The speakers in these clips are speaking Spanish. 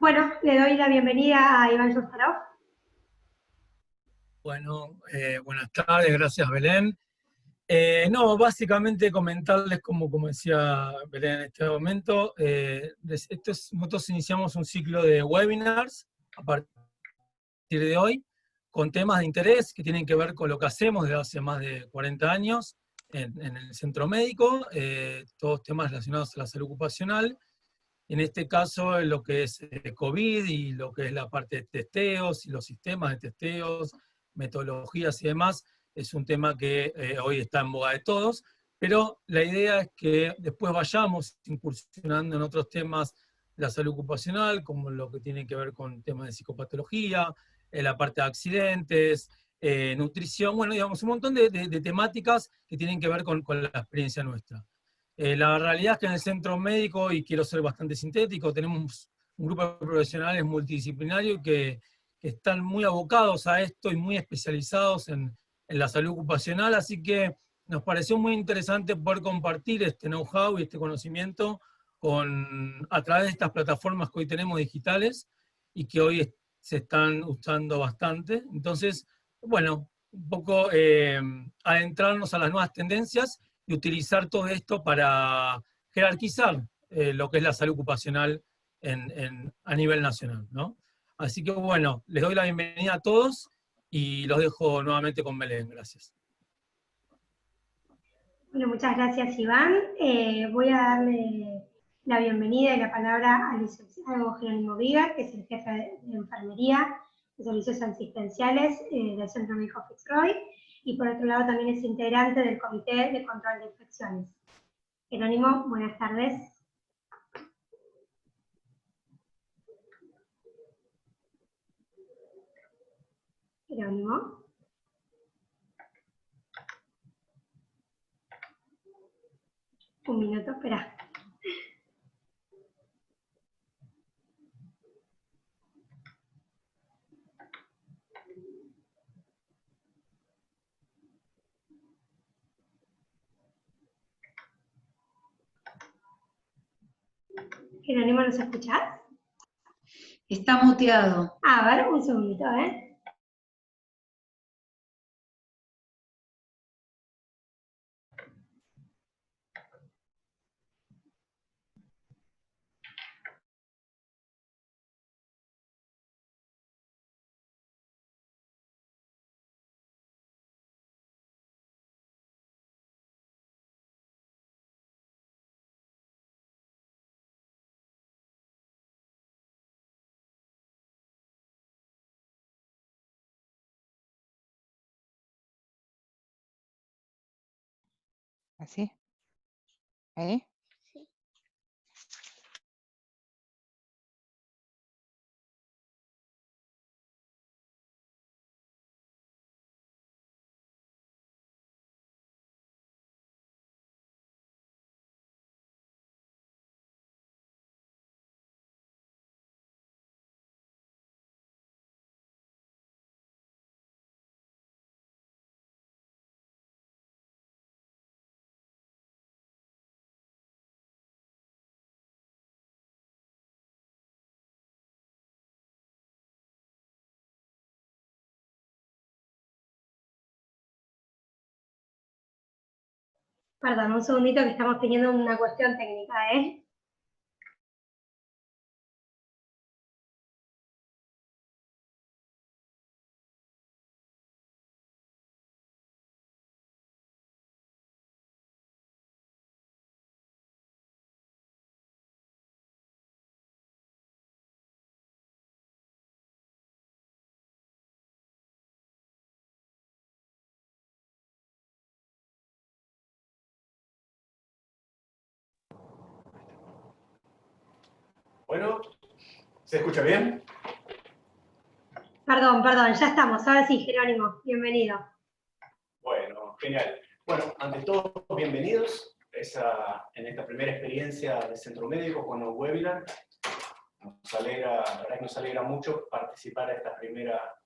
Bueno, le doy la bienvenida a Iván Yostarov. Bueno, buenas tardes, gracias Belén. Básicamente comentarles, como decía Belén en este momento, nosotros iniciamos un ciclo de webinars a partir de hoy, con temas de interés que tienen que ver con lo que hacemos desde hace más de 40 años en el centro médico, todos temas relacionados a la salud ocupacional. En este caso, lo que es COVID y lo que es la parte de testeos y los sistemas de testeos, metodologías y demás, es un tema que hoy está en boga de todos, pero la idea es que después vayamos incursionando en otros temas de la salud ocupacional, como lo que tiene que ver con temas de psicopatología, la parte de accidentes, nutrición, bueno, digamos, un montón de temáticas que tienen que ver con la experiencia nuestra. La realidad es que en el centro médico, y quiero ser bastante sintético, tenemos un grupo de profesionales multidisciplinarios que están muy abocados a esto y muy especializados en la salud ocupacional, así que nos pareció muy interesante poder compartir este know-how y este conocimiento a través de estas plataformas que hoy tenemos digitales y que hoy se están usando bastante. Entonces, bueno, un poco adentrarnos a las nuevas tendencias y utilizar todo esto para jerarquizar lo que es la salud ocupacional a nivel nacional, ¿no? Así que bueno, les doy la bienvenida a todos y los dejo nuevamente con Belén. Gracias. Bueno, muchas gracias, Iván. Voy a darle la bienvenida y la palabra al licenciado Jerónimo Viga, que es el jefe de enfermería de servicios asistenciales del Centro Médico Fitzroy, y por otro lado también es integrante del Comité de Control de Infecciones. Jerónimo, buenas tardes. Jerónimo. Un minuto, espera. Jerónimo, ¿nos escuchás? Está muteado. A ver, un segundito, ¿eh? ¿Así? ¿Ahí? Sí. Perdón, un segundito que estamos teniendo una cuestión técnica, ¿eh? Bueno, ¿se escucha bien? Perdón, ya estamos. Ahora sí, Jerónimo, bienvenido. Bueno, genial. Bueno, ante todo, bienvenidos en esta primera experiencia de Centro Médico con un webinar. La verdad que nos alegra mucho participar en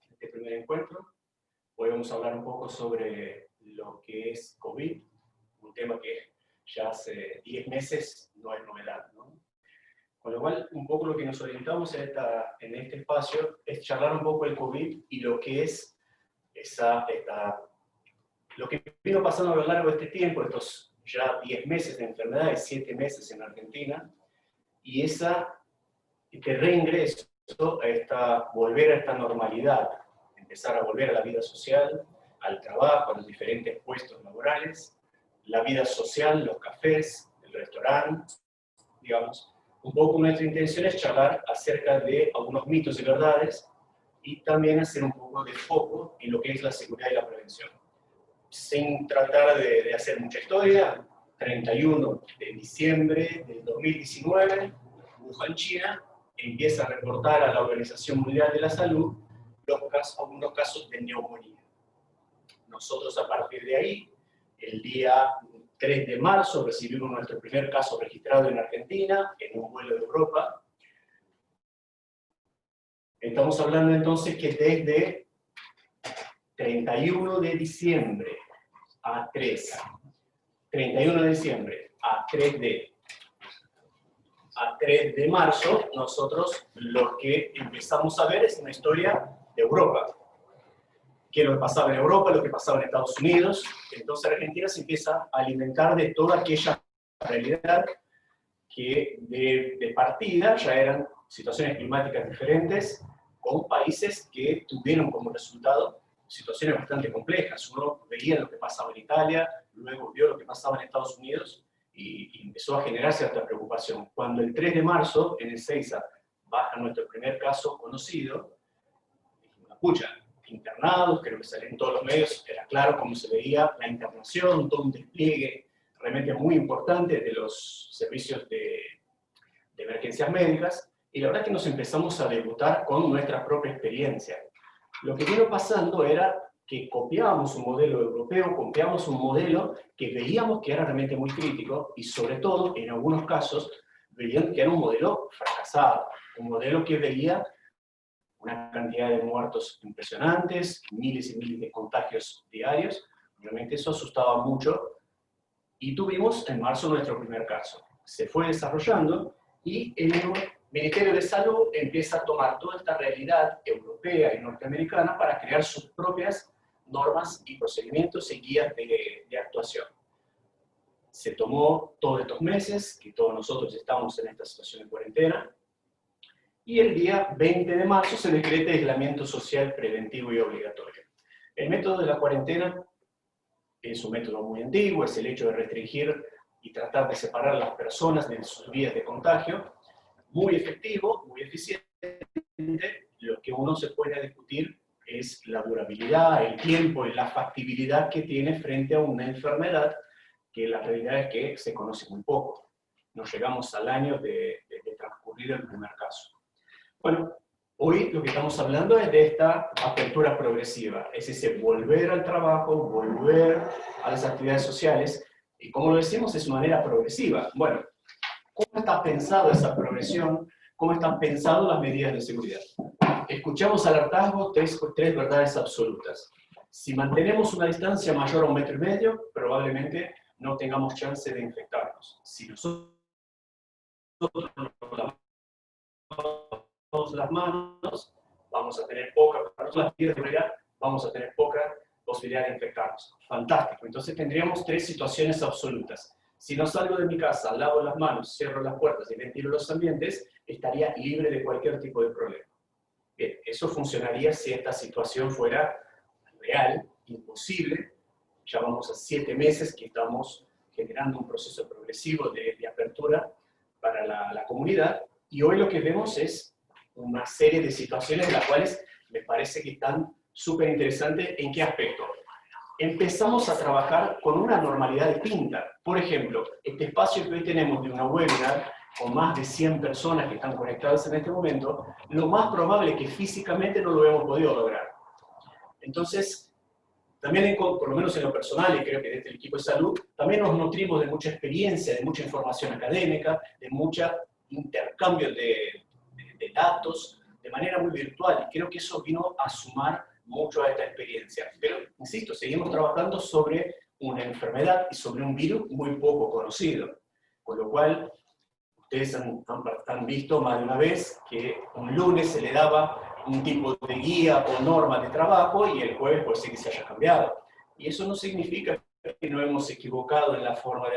este primer encuentro. Hoy vamos a hablar un poco sobre lo que es COVID, un tema que ya hace 10 meses no es novedad, ¿no? Con lo cual, un poco lo que nos orientamos en este espacio es charlar un poco el COVID y lo que es lo que vino pasando a lo largo de este tiempo, estos ya 10 meses de enfermedad y 7 meses en Argentina, y este reingreso volver a esta normalidad, empezar a volver a la vida social, al trabajo, a los diferentes puestos laborales, la vida social, los cafés, el restaurante, digamos. Un poco nuestra intención es charlar acerca de algunos mitos y verdades y también hacer un poco de foco en lo que es la seguridad y la prevención. Sin tratar de hacer mucha historia, 31 de diciembre del 2019, Wuhan, China, empieza a reportar a la Organización Mundial de la Salud algunos casos de neumonía. Nosotros a partir de ahí, el día 3 de marzo, recibimos nuestro primer caso registrado en Argentina, en un vuelo de Europa. Estamos hablando entonces que desde 31 de diciembre a 31 de diciembre a 3 de marzo, nosotros lo que empezamos a ver es una historia de Europa. ¿Qué es lo que pasaba en Europa, lo que pasaba en Estados Unidos? Entonces Argentina se empieza a alimentar de toda aquella realidad que de partida ya eran situaciones climáticas diferentes, con países que tuvieron como resultado situaciones bastante complejas. Uno veía lo que pasaba en Italia, luego vio lo que pasaba en Estados Unidos y empezó a generar cierta preocupación. Cuando el 3 de marzo, en el Seiza, baja nuestro primer caso conocido, dijimos, pucha, internados, creo que salió en todos los medios, era claro cómo se veía la internación, todo un despliegue realmente muy importante de los servicios de emergencias médicas, y la verdad es que nos empezamos a debutar con nuestra propia experiencia. Lo que vino pasando era que copiábamos un modelo europeo, copiábamos un modelo que veíamos que era realmente muy crítico, y sobre todo, en algunos casos, veían que era un modelo fracasado, un modelo que veía una cantidad de muertos impresionantes, miles y miles de contagios diarios. Realmente eso asustaba mucho. Y tuvimos en marzo nuestro primer caso. Se fue desarrollando y el Ministerio de Salud empieza a tomar toda esta realidad europea y norteamericana para crear sus propias normas y procedimientos y guías de actuación. Se tomó todos estos meses, que todos nosotros estamos en esta situación de cuarentena, y el día 20 de marzo se decreta aislamiento social preventivo y obligatorio. El método de la cuarentena es un método muy antiguo, es el hecho de restringir y tratar de separar a las personas de sus vías de contagio, muy efectivo, muy eficiente. Lo que uno se puede discutir es la durabilidad, el tiempo y la factibilidad que tiene frente a una enfermedad que la realidad es que se conoce muy poco. Nos llegamos al año de transcurrir el primer caso. Bueno, hoy lo que estamos hablando es de esta apertura progresiva, es ese volver al trabajo, volver a las actividades sociales, y como lo decimos, es de manera progresiva. Bueno, ¿cómo está pensada esa progresión? ¿Cómo están pensadas las medidas de seguridad? Escuchamos al hartazgo tres verdades absolutas. Si mantenemos una distancia mayor a 1,5 metros, probablemente no tengamos chance de infectarnos. Si nosotros las manos, vamos a tener vamos a tener poca posibilidad de infectarnos. Fantástico. Entonces tendríamos 3 situaciones absolutas. Si no salgo de mi casa, lavo las manos, cierro las puertas y ventilo los ambientes, estaría libre de cualquier tipo de problema. Bien, eso funcionaría si esta situación fuera real, imposible. Ya vamos a 7 meses que estamos generando un proceso progresivo de apertura para la comunidad, y hoy lo que vemos es una serie de situaciones en las cuales me parece que están súper interesantes. ¿En qué aspecto? Empezamos a trabajar con una normalidad distinta. Por ejemplo, este espacio que hoy tenemos de una webinar, con más de 100 personas que están conectadas en este momento, lo más probable es que físicamente no lo hemos podido lograr. Entonces, también, por lo menos en lo personal, y creo que desde el equipo de salud, también nos nutrimos de mucha experiencia, de mucha información académica, de mucho intercambio de datos, de manera muy virtual, y creo que eso vino a sumar mucho a esta experiencia. Pero, insisto, seguimos trabajando sobre una enfermedad y sobre un virus muy poco conocido, con lo cual Ustedes han visto más de una vez que un lunes se le daba un tipo de guía o norma de trabajo y el jueves puede ser que se haya cambiado. Y eso no significa que no hemos equivocado en la forma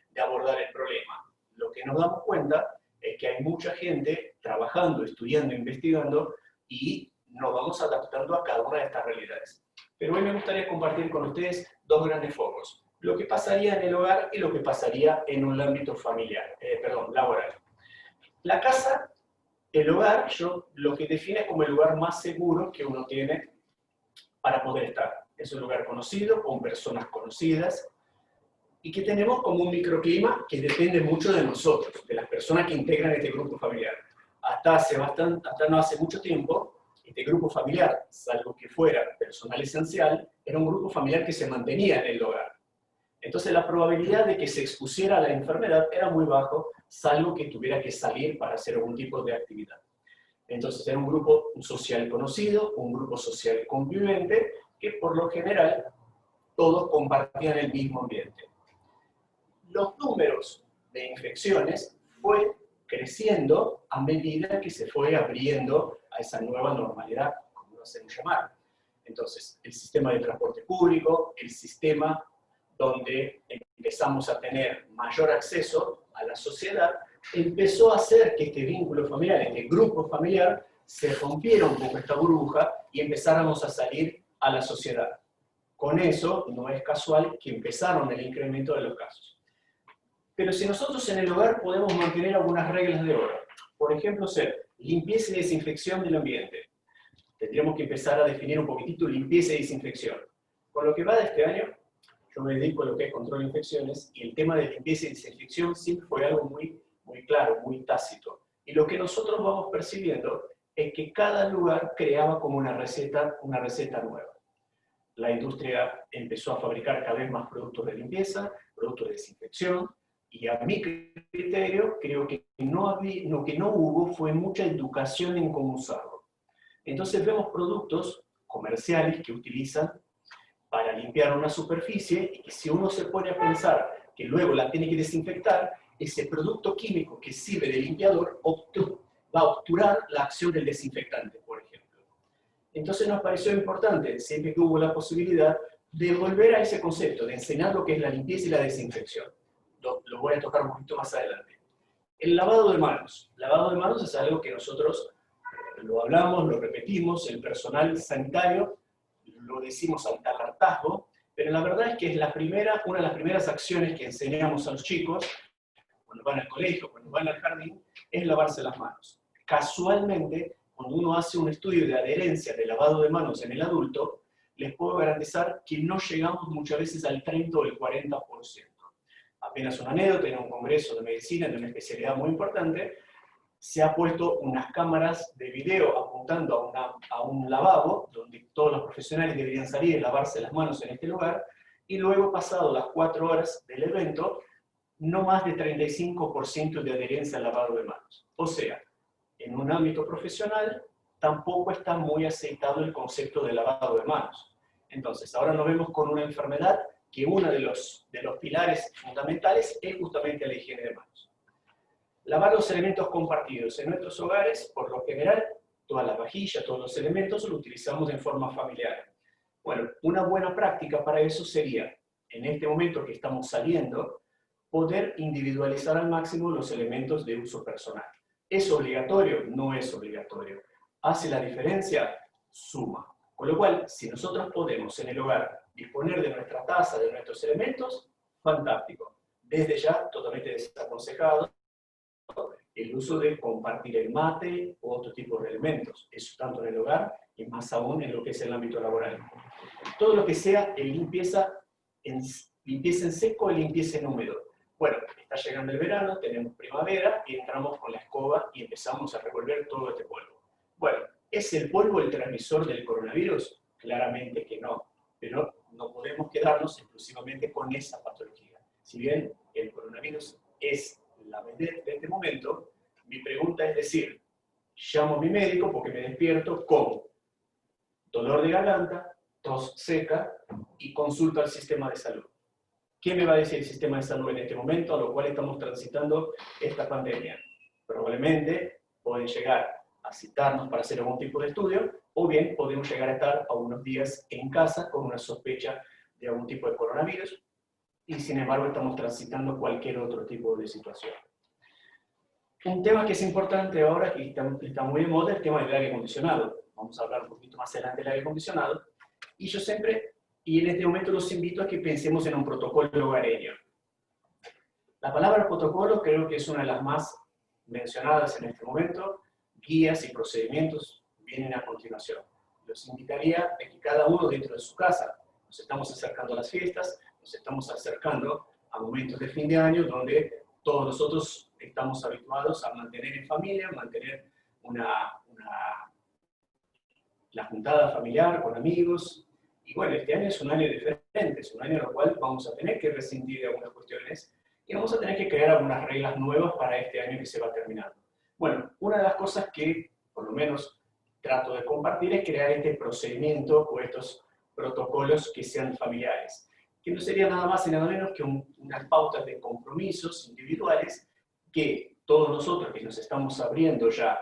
de abordar el problema. Lo que nos damos cuenta es que hay mucha gente trabajando, estudiando, investigando y nos vamos adaptando a cada una de estas realidades. Pero hoy me gustaría compartir con ustedes dos grandes focos. Lo que pasaría en el hogar y lo que pasaría en un ámbito familiar, laboral. La casa, el hogar, yo lo que define como el lugar más seguro que uno tiene para poder estar. Es un lugar conocido, con personas conocidas, y que tenemos como un microclima que depende mucho de nosotros, de las personas que integran este grupo familiar. Hasta no hace mucho tiempo, este grupo familiar, salvo que fuera personal esencial, era un grupo familiar que se mantenía en el hogar. Entonces la probabilidad de que se expusiera a la enfermedad era muy bajo, salvo que tuviera que salir para hacer algún tipo de actividad. Entonces era un grupo social conocido, un grupo social convivente, que por lo general todos compartían el mismo ambiente. Los números de infecciones fue creciendo a medida que se fue abriendo a esa nueva normalidad, como lo hacemos llamar. Entonces, el sistema de transporte público, el sistema donde empezamos a tener mayor acceso a la sociedad, empezó a hacer que este vínculo familiar, este grupo familiar, se rompiera un poco esta burbuja y empezáramos a salir a la sociedad. Con eso, no es casual que empezaron el incremento de los casos. Pero si nosotros en el hogar podemos mantener algunas reglas de oro, por ejemplo, ser limpieza y desinfección del ambiente, tendríamos que empezar a definir un poquitito limpieza y desinfección. Con lo que va de este año, yo me dedico a lo que es control de infecciones, y el tema de limpieza y desinfección siempre fue algo muy claro, muy tácito. Y lo que nosotros vamos percibiendo es que cada lugar creaba como una receta nueva. La industria empezó a fabricar cada vez más productos de limpieza, productos de desinfección, y a mi criterio creo que lo que no hubo fue mucha educación en cómo usarlo. Entonces vemos productos comerciales que utilizan para limpiar una superficie, y que si uno se pone a pensar que luego la tiene que desinfectar, ese producto químico que sirve de limpiador va a obturar la acción del desinfectante, por ejemplo. Entonces nos pareció importante, siempre que hubo la posibilidad, de volver a ese concepto, de enseñar lo que es la limpieza y la desinfección. Lo voy a tocar un poquito más adelante. El lavado de manos. Lavado de manos es algo que nosotros lo hablamos, lo repetimos, el personal sanitario lo decimos al hartazgo, pero la verdad es que es una de las primeras acciones que enseñamos a los chicos cuando van al colegio, cuando van al jardín, es lavarse las manos. Casualmente, cuando uno hace un estudio de adherencia de lavado de manos en el adulto, les puedo garantizar que no llegamos muchas veces al 30 o el 40%. Apenas una anécdota, en un congreso de medicina de una especialidad muy importante, se ha puesto unas cámaras de video apuntando a un lavabo, donde todos los profesionales deberían salir y lavarse las manos en este lugar, y luego, pasado las 4 horas del evento, no más de 35% de adherencia al lavado de manos. O sea, en un ámbito profesional, tampoco está muy aceitado el concepto de lavado de manos. Entonces, ahora nos vemos con una enfermedad que uno de los pilares fundamentales es justamente la higiene de manos. Lavar los elementos compartidos. En nuestros hogares, por lo general, todas las vajillas, todos los elementos, lo utilizamos en forma familiar. Bueno, una buena práctica para eso sería, en este momento que estamos saliendo, poder individualizar al máximo los elementos de uso personal. ¿Es obligatorio? No es obligatorio. ¿Hace la diferencia? Suma. Con lo cual, si nosotros podemos en el hogar disponer de nuestra taza, de nuestros elementos, fantástico. Desde ya, totalmente desaconsejado el uso de compartir el mate u otro tipo de elementos. Eso tanto en el hogar y más aún en lo que es el ámbito laboral. Todo lo que sea limpieza en seco y limpieza en húmedo. Bueno, está llegando el verano, tenemos primavera y entramos con la escoba y empezamos a revolver todo este polvo. Bueno, ¿es el polvo el transmisor del coronavirus? Claramente que no, pero no podemos quedarnos exclusivamente con esa patología. Si bien el coronavirus es la vedette de este momento, mi pregunta es decir, llamo a mi médico porque me despierto con dolor de garganta, tos seca y consulto al sistema de salud. ¿Qué me va a decir el sistema de salud en este momento, a lo cual estamos transitando esta pandemia? Probablemente pueden llegar a citarnos para hacer algún tipo de estudio, o bien podemos llegar a estar a unos días en casa con una sospecha de algún tipo de coronavirus, y sin embargo estamos transitando cualquier otro tipo de situación. Un tema que es importante ahora y está muy de moda es el tema del aire acondicionado. Vamos a hablar un poquito más adelante del aire acondicionado. Y yo siempre, y en este momento los invito a que pensemos en un protocolo hogareño. La palabra protocolo creo que es una de las más mencionadas en este momento. Guías y procedimientos vienen a continuación. Los invitaría a que cada uno dentro de su casa, nos estamos acercando a las fiestas, nos estamos acercando a momentos de fin de año donde todos nosotros estamos habituados a mantener en familia, mantener la juntada familiar con amigos. Y bueno, este año es un año diferente, es un año en el cual vamos a tener que rescindir de algunas cuestiones y vamos a tener que crear algunas reglas nuevas para este año que se va terminando. Bueno, una de las cosas que, por lo menos, trato de compartir es crear este procedimiento o estos protocolos que sean familiares, que no sería nada más y nada menos que unas pautas de compromisos individuales que todos nosotros que nos estamos abriendo ya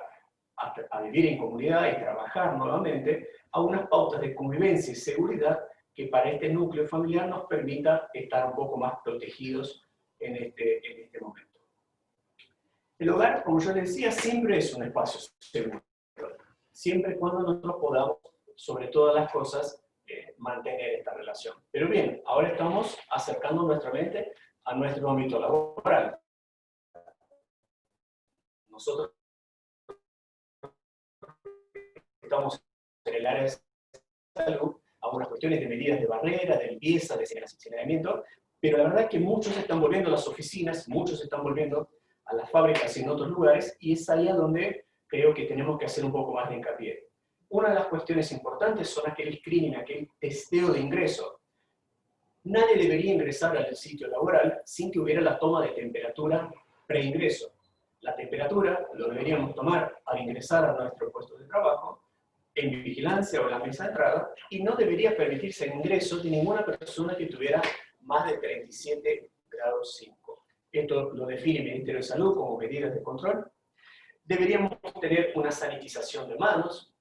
a vivir en comunidad y trabajar nuevamente, a unas pautas de convivencia y seguridad que para este núcleo familiar nos permita estar un poco más protegidos en este momento. El hogar, como yo les decía, siempre es un espacio seguro, siempre y cuando nosotros podamos, sobre todas las cosas, mantener esta relación. Pero bien, ahora estamos acercando nuestra mente a nuestro ámbito laboral. Nosotros estamos en el área de salud, algunas cuestiones de medidas de barrera, de limpieza, de señalamiento, pero la verdad es que muchos están volviendo a las oficinas, muchos están volviendo a las fábricas y en otros lugares, y es ahí a donde creo que tenemos que hacer un poco más de hincapié. Una de las cuestiones importantes son aquel screening, aquel testeo de ingreso. Nadie debería ingresar al sitio laboral sin que hubiera la toma de temperatura preingreso. La temperatura lo deberíamos tomar al ingresar a nuestro puesto de trabajo, en vigilancia o en la mesa de entrada, y no debería permitirse el ingreso de ninguna persona que tuviera más de 37 grados 5. Esto lo define el Ministerio de Salud como medidas de control. Deberíamos tener una sanitización de manos,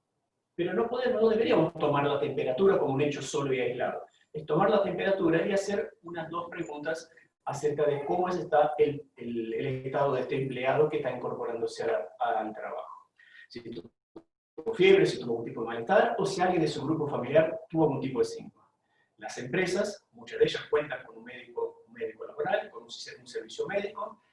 pero no deberíamos tomar la temperatura como un hecho solo y aislado. Es tomar la temperatura y hacer unas 2 preguntas acerca de cómo está el estado de este empleado que está incorporándose al trabajo. Si tuvo fiebre, si tuvo algún tipo de malestar, o si alguien de su grupo familiar tuvo algún tipo de síntoma. Las empresas, muchas de ellas cuentan con un médico laboral, con un servicio médico,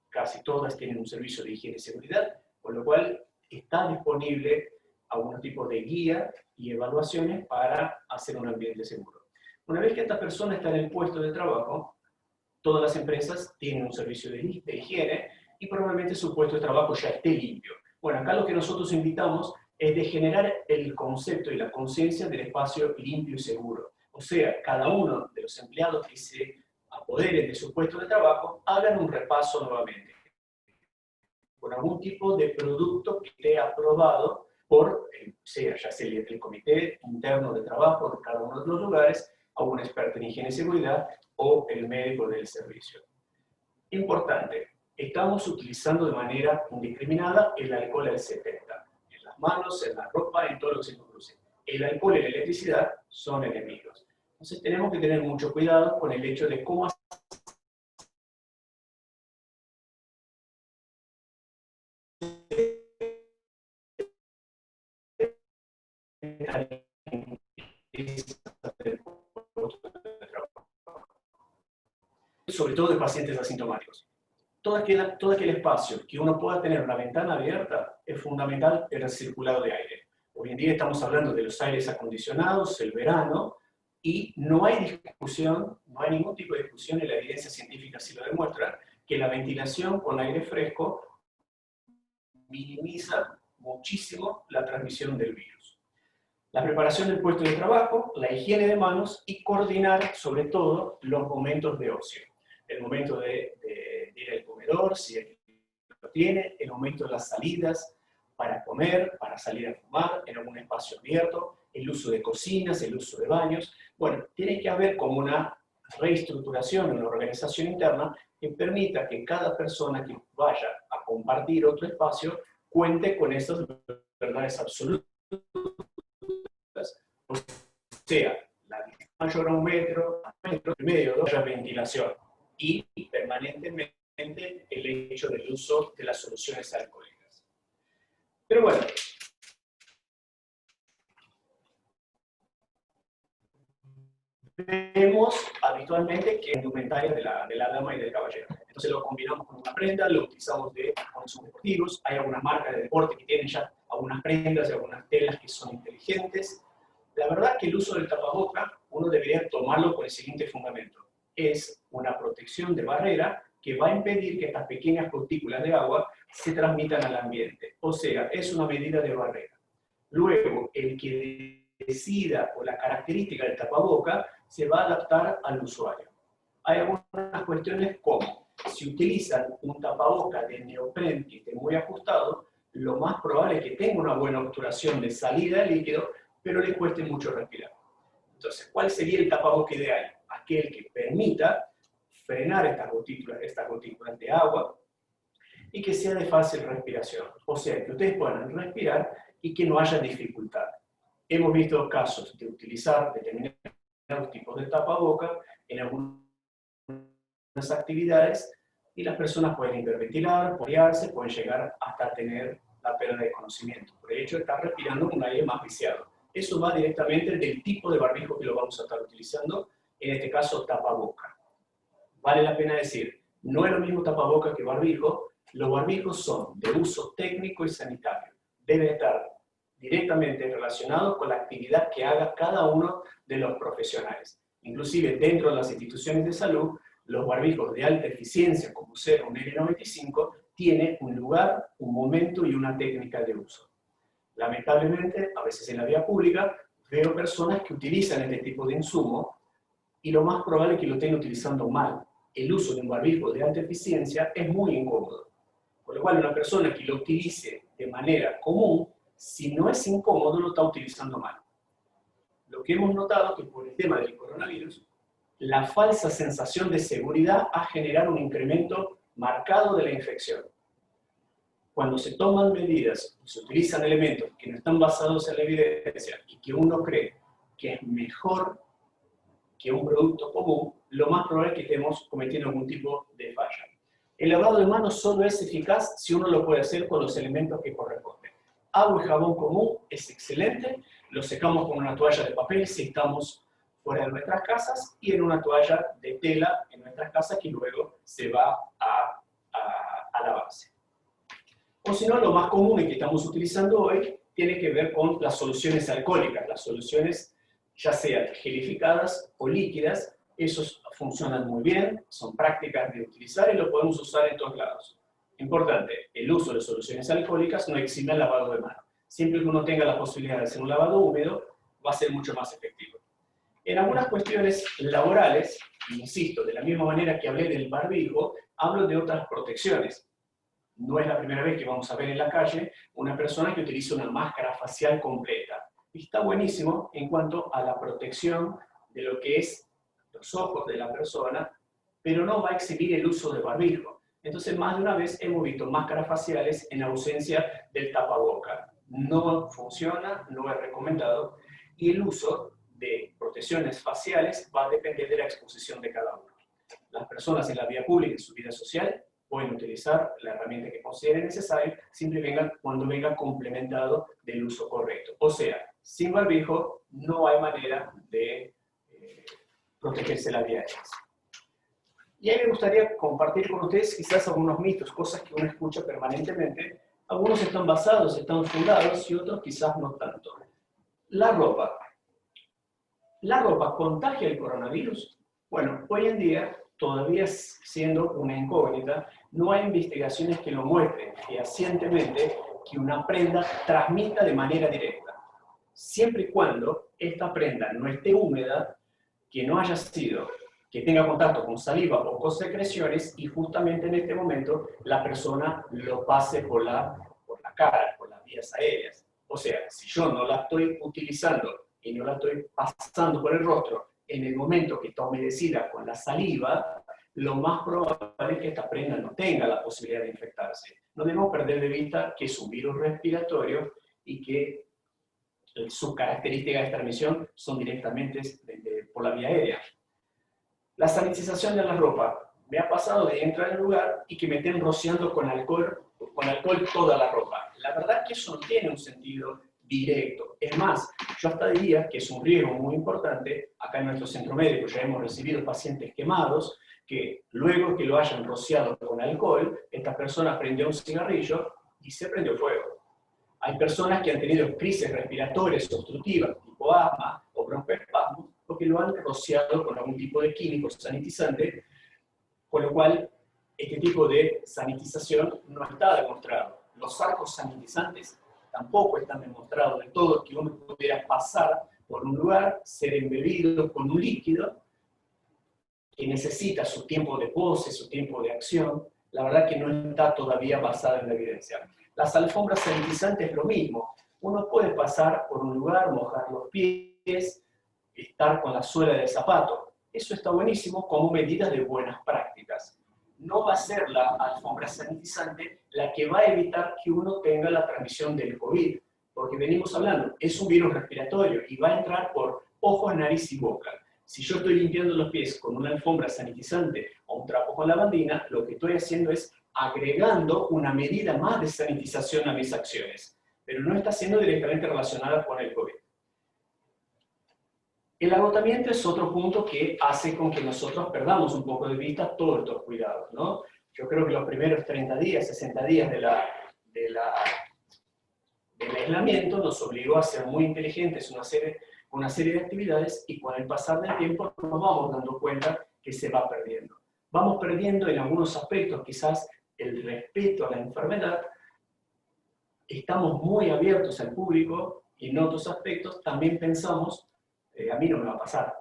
casi todas tienen un servicio de higiene y seguridad, con lo cual está disponible algún tipo de guía y evaluaciones para hacer un ambiente seguro. Una vez que esta persona está en el puesto de trabajo, todas las empresas tienen un servicio de higiene y probablemente su puesto de trabajo ya esté limpio. Bueno, acá lo que nosotros invitamos es de generar el concepto y la conciencia del espacio limpio y seguro. O sea, cada uno de los empleados que se apoderen de su puesto de trabajo hagan un repaso nuevamente con algún tipo de producto que esté aprobado por, ya sea el comité interno de trabajo de cada uno de los lugares, a un experto en higiene y seguridad o el médico del servicio. Importante, estamos utilizando de manera indiscriminada el alcohol al 70, en las manos, en la ropa, en todo lo que se nos cruce. El alcohol y la electricidad son enemigos. Entonces tenemos que tener mucho cuidado con el hecho de cómo sobre todo de pacientes asintomáticos. Todo aquel espacio que uno pueda tener una ventana abierta es fundamental en el circulado de aire. Hoy en día estamos hablando de los aires acondicionados, el verano, y no hay discusión, no hay ningún tipo de discusión, y la evidencia científica sí lo demuestra, que la ventilación con aire fresco minimiza muchísimo la transmisión del virus. La preparación del puesto de trabajo, la higiene de manos y coordinar sobre todo los momentos de ocio. El momento de ir al comedor, si lo tiene, el momento de las salidas para comer, para salir a fumar en algún espacio abierto, el uso de cocinas, el uso de baños. Bueno, tiene que haber como una reestructuración, una organización interna que permita que cada persona que vaya a compartir otro espacio, cuente con esas verdades absolutas. O sea, la distancia mayor a 1 metro, y medio, 2 haya ventilación. Y permanentemente el hecho del uso de las soluciones alcohólicas. Pero bueno, vemos habitualmente que hay indumentarias de la dama y del caballero. Entonces lo combinamos con una prenda, lo utilizamos de consumos deportivos. Hay algunas marcas de deporte que tienen ya algunas prendas y algunas telas que son inteligentes. La verdad es que el uso del tapaboca, uno debería tomarlo con el siguiente fundamento. Es una protección de barrera que va a impedir que estas pequeñas partículas de agua se transmitan al ambiente. O sea, es una medida de barrera. Luego, el que decida o la característica del tapaboca se va a adaptar al usuario. Hay algunas cuestiones como, si utilizan un tapaboca de neopren que esté muy ajustado, lo más probable es que tenga una buena obturación de salida de líquido, pero le cueste mucho respirar. Entonces, ¿cuál sería el tapaboca ideal? Aquel que permita frenar estas gotículas de agua y que sea de fácil respiración. O sea, que ustedes puedan respirar y que no haya dificultad. Hemos visto casos de utilizar determinados tipos de tapaboca en algunas actividades y las personas pueden hiperventilar, pueden llegar hasta tener la pérdida de conocimiento. Por hecho, estar respirando con un aire más viciado. Eso va directamente del tipo de barbijo que lo vamos a estar utilizando, en este caso tapaboca. Vale la pena decir, no es lo mismo tapaboca que barbijo. Los barbijos son de uso técnico y sanitario. Deben estar directamente relacionados con la actividad que haga cada uno de los profesionales. Inclusive dentro de las instituciones de salud, los barbijos de alta eficiencia, como ser un N95, tienen un lugar, un momento y una técnica de uso. Lamentablemente, a veces en la vía pública, veo personas que utilizan este tipo de insumo y lo más probable es que lo estén utilizando mal. El uso de un barbijo de alta eficiencia es muy incómodo. Por lo cual, una persona que lo utilice de manera común, si no es incómodo, lo está utilizando mal. Lo que hemos notado es que por el tema del coronavirus, la falsa sensación de seguridad ha generado un incremento marcado de la infección. Cuando se toman medidas, se utilizan elementos que no están basados en la evidencia y que uno cree que es mejor que un producto común, lo más probable es que estemos cometiendo algún tipo de falla. El lavado de manos solo es eficaz si uno lo puede hacer con los elementos que corresponden. Agua y jabón común es excelente, lo secamos con una toalla de papel si estamos fuera de nuestras casas y en una toalla de tela en nuestras casas que luego se va a lavarse. O si no, lo más común y que estamos utilizando hoy tiene que ver con las soluciones alcohólicas, las soluciones ya sean gelificadas o líquidas. Esos funcionan muy bien, son prácticas de utilizar y lo podemos usar en todos lados. Importante, el uso de soluciones alcohólicas no exime el lavado de manos. Siempre que uno tenga la posibilidad de hacer un lavado húmedo, va a ser mucho más efectivo. En algunas cuestiones laborales, insisto, de la misma manera que hablé del barbijo, hablo de otras protecciones. No es la primera vez que vamos a ver en la calle una persona que utiliza una máscara facial completa. Y está buenísimo en cuanto a la protección de lo que es los ojos de la persona, pero no va a exhibir el uso de barbijo. Entonces, más de una vez hemos visto máscaras faciales en ausencia del tapaboca. No funciona, no es recomendado, y el uso de protecciones faciales va a depender de la exposición de cada uno. Las personas en la vía pública, en su vida social, pueden utilizar la herramienta que consideren necesaria, siempre cuando venga complementado del uso correcto. O sea, sin barbijo no hay manera de protegerse la vía aérea. Y ahí me gustaría compartir con ustedes quizás algunos mitos, cosas que uno escucha permanentemente. Algunos están basados, están fundados y otros quizás no tanto. La ropa. ¿La ropa contagia el coronavirus? Bueno, hoy en día, todavía siendo una incógnita, no hay investigaciones que lo muestren fehacientemente que una prenda transmita de manera directa. Siempre y cuando esta prenda no esté húmeda, que no haya sido, que tenga contacto con saliva o con secreciones y justamente en este momento la persona lo pase por la cara, por las vías aéreas. O sea, si yo no la estoy utilizando y no la estoy pasando por el rostro en el momento que está humedecida con la saliva, lo más probable es que esta prenda no tenga la posibilidad de infectarse. no debemos perder de vista que es un virus respiratorio y que sus características de transmisión son directamente por la vía aérea. La sanitización de la ropa. Me ha pasado de entrar en un lugar y que me estén rociando con alcohol toda la ropa. La verdad es que eso no tiene un sentido directo. Es más, yo hasta diría que es un riesgo muy importante. Acá en nuestro centro médico ya hemos recibido pacientes quemados que luego que lo hayan rociado con alcohol, esta persona prendió un cigarrillo y se prendió fuego. Hay personas que han tenido crisis respiratorias obstructivas, tipo asma o broncoespasmos, porque lo han rociado con algún tipo de químico sanitizante, con lo cual este tipo de sanitización no está demostrado. Los arcos sanitizantes tampoco están demostrados de todo que uno pudiera pasar por un lugar, ser embebido con un líquido que necesita su tiempo de pose, su tiempo de acción. La verdad que no está todavía basada en la evidencia. Las alfombras sanitizantes es lo mismo. Uno puede pasar por un lugar, mojar los pies, estar con la suela del zapato. Eso está buenísimo como medida de buenas prácticas. No va a ser la alfombra sanitizante la que va a evitar que uno tenga la transmisión del COVID, porque venimos hablando, es un virus respiratorio y va a entrar por ojos, nariz y boca. Si yo estoy limpiando los pies con una alfombra sanitizante o un trapo con lavandina, lo que estoy haciendo es agregando una medida más de sanitización a mis acciones, pero no está siendo directamente relacionada con el COVID. El agotamiento es otro punto que hace con que nosotros perdamos un poco de vista todos estos cuidados, ¿no? Yo creo que los primeros 30 días, 60 días del aislamiento nos obligó a ser muy inteligentes, una serie de actividades, y con el pasar del tiempo nos vamos dando cuenta que se va perdiendo. Vamos perdiendo en algunos aspectos quizás el respeto a la enfermedad, estamos muy abiertos al público y en otros aspectos también pensamos, a mí no me va a pasar.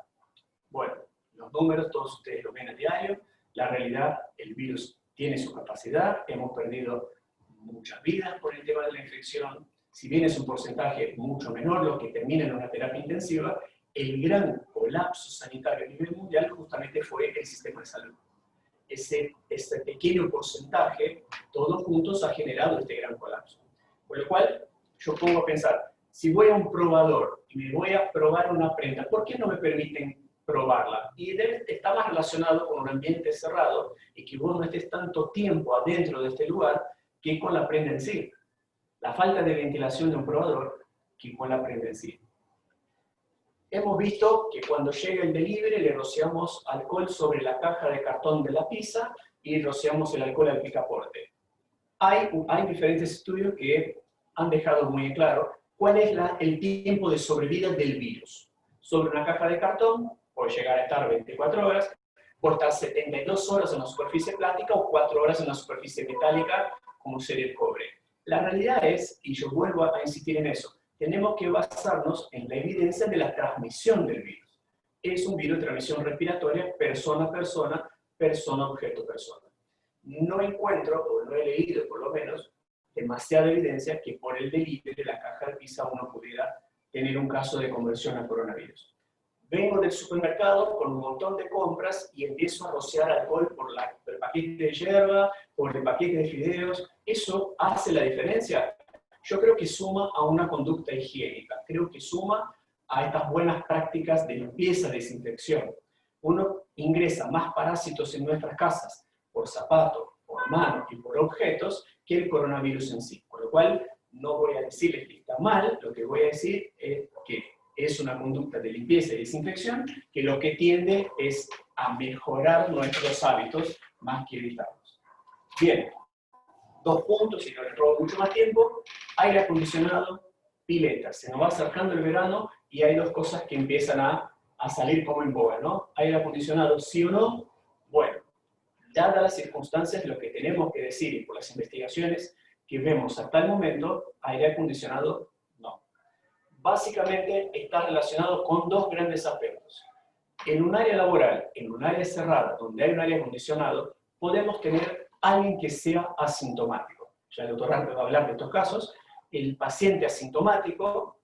Bueno, los números todos ustedes lo ven a diario, la realidad, el virus tiene su capacidad, hemos perdido muchas vidas por el tema de la infección, si bien es un porcentaje mucho menor los que terminan en una terapia intensiva, el gran colapso sanitario a nivel mundial justamente fue el sistema de salud. Ese pequeño porcentaje, todos juntos, ha generado este gran colapso. Por lo cual, yo pongo a pensar, si voy a un probador y me voy a probar una prenda, ¿por qué no me permiten probarla? Y está más relacionado con un ambiente cerrado y que vos no estés tanto tiempo adentro de este lugar que con la prenda en sí. La falta de ventilación de un probador que con la prenda en sí. Hemos visto que cuando llega el delivery le rociamos alcohol sobre la caja de cartón de la pizza y rociamos el alcohol al picaporte. Hay diferentes estudios que han dejado muy en claro cuál es el tiempo de sobrevida del virus. Sobre una caja de cartón puede llegar a estar 24 horas, puede estar 72 horas en la superficie plástica o 4 horas en la superficie metálica, como sería el cobre. La realidad es, y yo vuelvo a insistir en eso, tenemos que basarnos en la evidencia de la transmisión del virus. Es un virus de transmisión respiratoria, persona a persona, persona objeto persona. No encuentro, o no he leído por lo menos, demasiada evidencia que por el delivery de la caja de pizza uno pudiera tener un caso de conversión a coronavirus. Vengo del supermercado con un montón de compras y empiezo a rociar alcohol por el paquete de yerba, por el paquete de fideos. ¿Eso hace la diferencia? Yo creo que suma a una conducta higiénica, creo que suma a estas buenas prácticas de limpieza, desinfección. Uno ingresa más parásitos en nuestras casas por zapatos, por manos y por objetos que el coronavirus en sí. Con lo cual, no voy a decirles que está mal, lo que voy a decir es que es una conducta de limpieza y desinfección que lo que tiende es a mejorar nuestros hábitos más que evitarlos. Bien. 2 puntos, y no les robo mucho más tiempo: aire acondicionado, pileta. Se nos va acercando el verano y hay 2 cosas que empiezan a salir como en boga, ¿no? Aire acondicionado, sí o no. Bueno, dadas las circunstancias, lo que tenemos que decir, y por las investigaciones que vemos hasta el momento, aire acondicionado, no. Básicamente está relacionado con 2 grandes aspectos. En un área laboral, en un área cerrada, donde hay un aire acondicionado, podemos tener alguien que sea asintomático. Ya el doctor Rampe va a hablar de estos casos. El paciente asintomático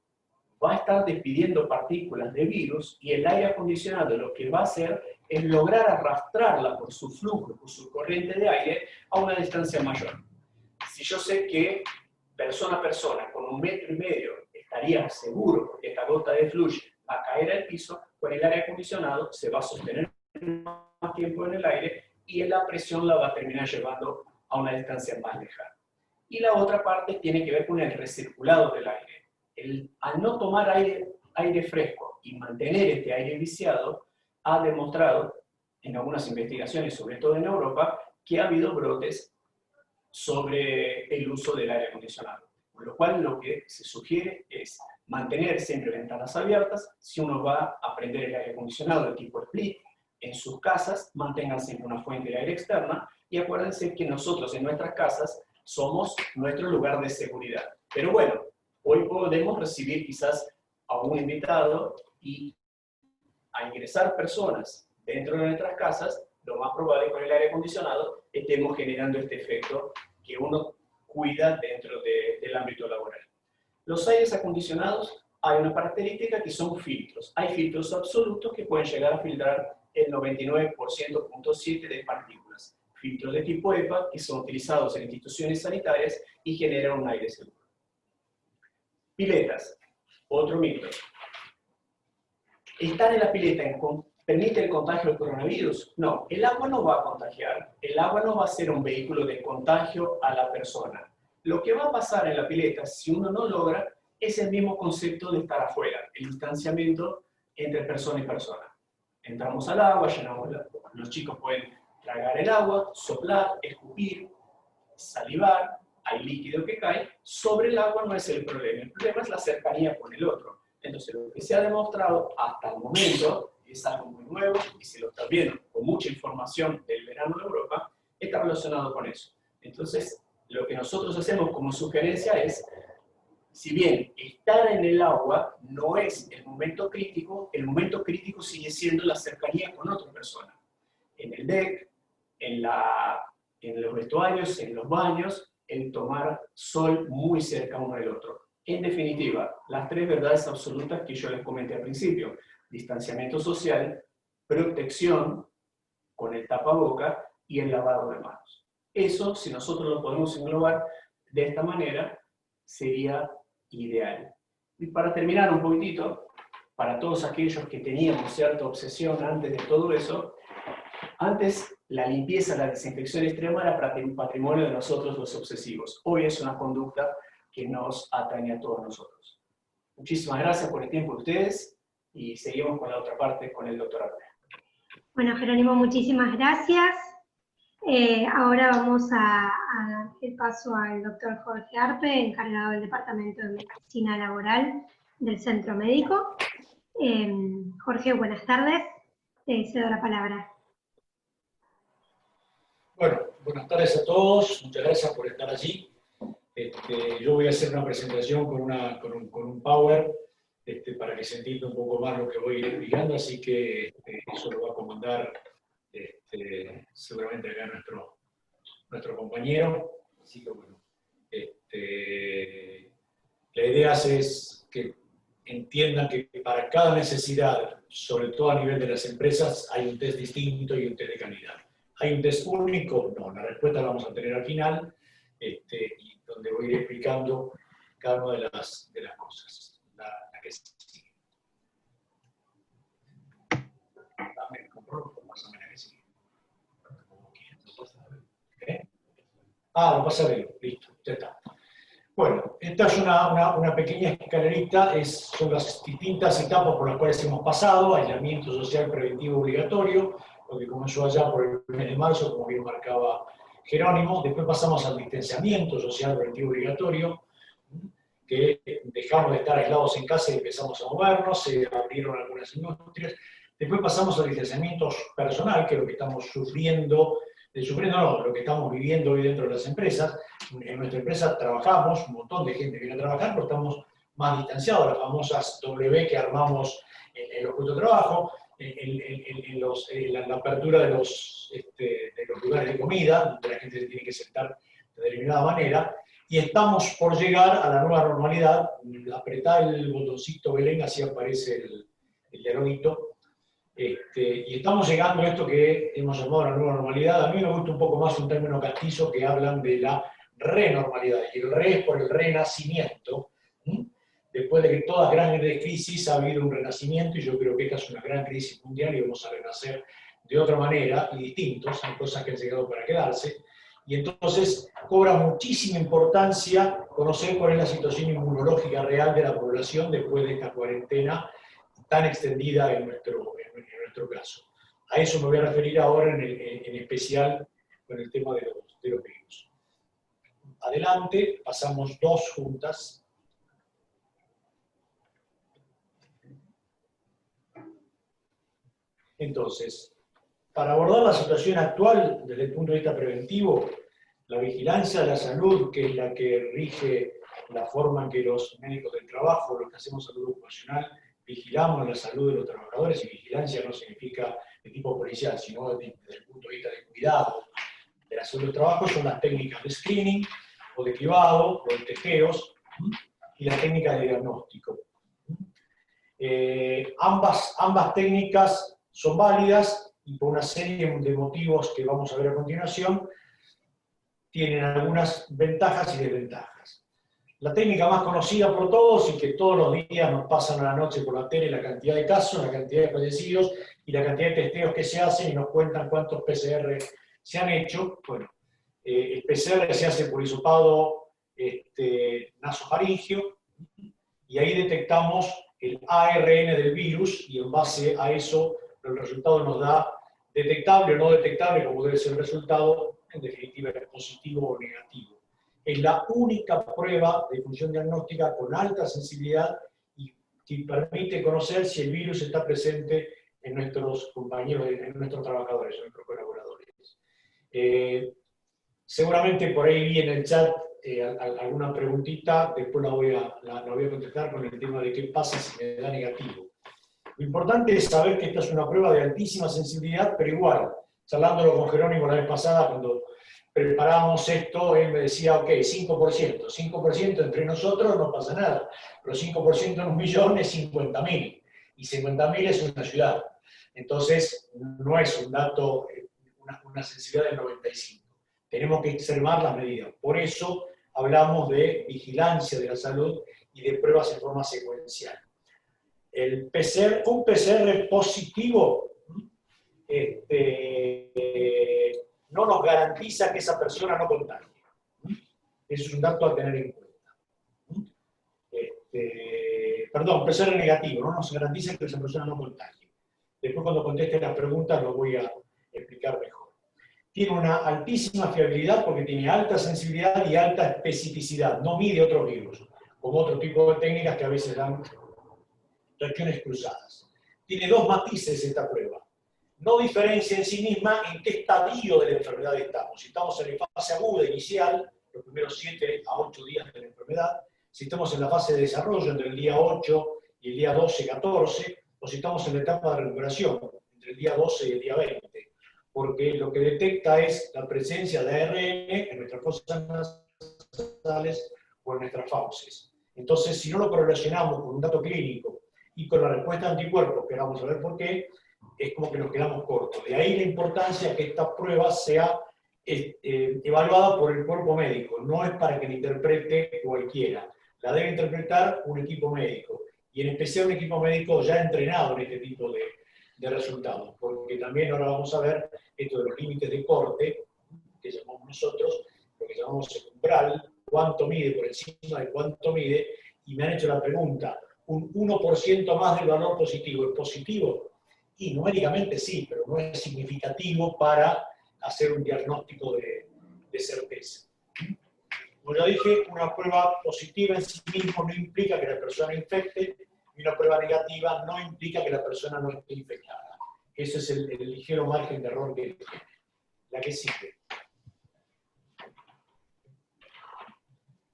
va a estar despidiendo partículas de virus y el aire acondicionado lo que va a hacer es lograr arrastrarla por su flujo, por su corriente de aire, a una distancia mayor. si yo sé que persona a persona con 1,5 metros estaría seguro porque esta gota de fluye va a caer al piso, con el aire acondicionado se va a sostener más tiempo en el aire y la presión la va a terminar llevando a una distancia más lejana. Y la otra parte tiene que ver con el recirculado del aire. Al no tomar aire fresco y mantener este aire viciado, ha demostrado en algunas investigaciones, sobre todo en Europa, que ha habido brotes sobre el uso del aire acondicionado. Con lo cual, lo que se sugiere es mantener siempre ventanas abiertas. Si uno va a prender el aire acondicionado de tipo split en sus casas, mantengan siempre una fuente de aire externa y acuérdense que nosotros en nuestras casas somos nuestro lugar de seguridad. Pero bueno, hoy podemos recibir quizás a un invitado y a ingresar personas dentro de nuestras casas, lo más probable con el aire acondicionado estemos generando este efecto que uno cuida dentro del ámbito laboral. Los aires acondicionados, hay una característica que son filtros. Hay filtros absolutos que pueden llegar a filtrar el 99,7% de partículas. Filtros de tipo EPA que son utilizados en instituciones sanitarias y generan un aire seguro. Piletas, otro mito. ¿Estar en la pileta permite el contagio del coronavirus? No, el agua no va a contagiar. El agua no va a ser un vehículo de contagio a la persona. Lo que va a pasar en la pileta, si uno no logra, es el mismo concepto de estar afuera, el distanciamiento entre persona y persona. Entramos al agua, llenamos los chicos pueden tragar el agua, soplar, escupir, salivar, hay líquido que cae, sobre el agua no es el problema es la cercanía con el otro. Entonces, lo que se ha demostrado hasta el momento, es algo muy nuevo, y se lo está viendo con mucha información del verano de Europa, está relacionado con eso. Entonces, lo que nosotros hacemos como sugerencia es, si bien estar en el agua no es el momento crítico sigue siendo la cercanía con otra persona. En el deck, en los vestuarios, en los baños, el tomar sol muy cerca uno del otro. En definitiva, las 3 verdades absolutas que yo les comenté al principio: distanciamiento social, protección con el tapaboca y el lavado de manos. Eso, si nosotros lo podemos englobar de esta manera, sería ideal. Y para terminar un poquitito, para todos aquellos que teníamos cierta obsesión antes de todo eso, antes la limpieza, la desinfección extrema era patrimonio de nosotros los obsesivos. Hoy es una conducta que nos atañe a todos nosotros. Muchísimas gracias por el tiempo de ustedes y seguimos con la otra parte con el doctor Arpe. Bueno, Jerónimo, muchísimas gracias. Ahora vamos a dar el paso al doctor Jorge Arpe, encargado del Departamento de Medicina Laboral del Centro Médico. Jorge, buenas tardes. Te cedo la palabra. Bueno, buenas tardes a todos. Muchas gracias por estar allí. Yo voy a hacer una presentación con un PowerPoint para que se entienda un poco más lo que voy explicando, así que eso lo va a comandar seguramente acá nuestro compañero. Así que bueno, la idea es que entiendan que para cada necesidad, sobre todo a nivel de las empresas, hay un test distinto y un test de calidad. ¿Hay un test único? No, la respuesta la vamos a tener al final, y donde voy a ir explicando cada una de las cosas. La que sigue. Dame, más o menos que sigue. ¿Okay? Lo pasa a ver, listo, ya está. Bueno, esta es una pequeña escalerita, son las distintas etapas por las cuales hemos pasado: aislamiento social preventivo obligatorio, lo que comenzó allá por el mes de marzo, como bien marcaba Jerónimo. Después pasamos al distanciamiento social preventivo obligatorio, que dejamos de estar aislados en casa y empezamos a movernos, se abrieron algunas industrias. Después pasamos al distanciamiento personal, que es lo que estamos lo que estamos viviendo hoy dentro de las empresas. En nuestra empresa trabajamos, un montón de gente viene a trabajar, pero estamos más distanciados, las famosas W que armamos en los puestos de trabajo, en la apertura de los lugares de comida, donde la gente se tiene que sentar de determinada manera, y estamos por llegar a la nueva normalidad. Apretá el botoncito Belén, así aparece el dialoguito. Y estamos llegando a esto que hemos llamado la nueva normalidad. A mí me gusta un poco más un término castizo que hablan de la renormalidad, y el re es por el renacimiento. Después de que todas grandes crisis ha habido un renacimiento, y yo creo que esta es una gran crisis mundial y vamos a renacer de otra manera y distintos, hay cosas que han llegado para quedarse, y entonces cobra muchísima importancia conocer cuál es la situación inmunológica real de la población después de esta cuarentena tan extendida en nuestro caso. A eso me voy a referir ahora en especial con el tema de los virus. Adelante, pasamos 2 juntas. Entonces, para abordar la situación actual desde el punto de vista preventivo, la vigilancia de la salud, que es la que rige la forma en que los médicos del trabajo, los que hacemos salud ocupacional, vigilamos la salud de los trabajadores, y vigilancia no significa de tipo policial, sino desde el punto de vista de cuidado de la salud del trabajo, son las técnicas de screening, o de cribado, o de testeos, y las técnicas de diagnóstico. Ambas técnicas son válidas, y por una serie de motivos que vamos a ver a continuación, tienen algunas ventajas y desventajas. La técnica más conocida por todos, y que todos los días nos pasan a la noche por la tele, la cantidad de casos, la cantidad de fallecidos, y la cantidad de testeos que se hacen, y nos cuentan cuántos PCR se han hecho. Bueno, el PCR se hace por hisopado nasofaringeo, y ahí detectamos el ARN del virus, y en base a eso el resultado nos da detectable o no detectable, como debe ser el resultado, en definitiva es positivo o negativo. Es la única prueba de función diagnóstica con alta sensibilidad y que permite conocer si el virus está presente en nuestros compañeros, en nuestros trabajadores, en nuestros colaboradores. Seguramente por ahí vi en el chat alguna preguntita, después la voy a contestar con el tema de qué pasa si me da negativo. Lo importante es saber que esta es una prueba de altísima sensibilidad, pero igual, charlándolo con Jerónimo la vez pasada, cuando preparábamos esto, él me decía, ok, 5% entre nosotros no pasa nada, pero 5% en 1 millón es 50.000, y 50.000 es una ciudad. Entonces, no es un dato, una sensibilidad del 95. Tenemos que extremar las medidas. Por eso hablamos de vigilancia de la salud y de pruebas en forma secuencial. Un PCR positivo no nos garantiza que esa persona no contagie. Eso es un dato a tener en cuenta. Perdón, PCR negativo, no nos garantiza que esa persona no contagie. Después, cuando conteste las preguntas, lo voy a explicar mejor. Tiene una altísima fiabilidad porque tiene alta sensibilidad y alta especificidad. No mide otros virus, como otro tipo de técnicas que a veces dan reacciones cruzadas. Tiene 2 matices esta prueba. No diferencia en sí misma en qué estadio de la enfermedad estamos. Si estamos en la fase aguda inicial, los primeros 7 a 8 días de la enfermedad, si estamos en la fase de desarrollo entre el día 8 y el día 12-14, o si estamos en la etapa de recuperación entre el día 12 y el día 20, porque lo que detecta es la presencia de ARN en nuestras fosas nasales o en nuestras fauces. Entonces, si no lo correlacionamos con un dato clínico y con la respuesta de anticuerpos, que vamos a ver por qué, es como que nos quedamos cortos. De ahí la importancia que esta prueba sea evaluada por el cuerpo médico. No es para que la interprete cualquiera. La debe interpretar un equipo médico. Y en especial un equipo médico ya entrenado en este tipo de resultados. Porque también ahora vamos a ver esto de los límites de corte, que llamamos nosotros, lo que llamamos el umbral, cuánto mide por encima de cuánto mide, y me han hecho la pregunta, ¿un 1% más del valor positivo es positivo? Y numéricamente sí, pero no es significativo para hacer un diagnóstico de certeza. Como ya dije, una prueba positiva en sí mismo no implica que la persona infecte, y una prueba negativa no implica que la persona no esté infectada. Ese es el ligero margen de error que tiene. La que sigue.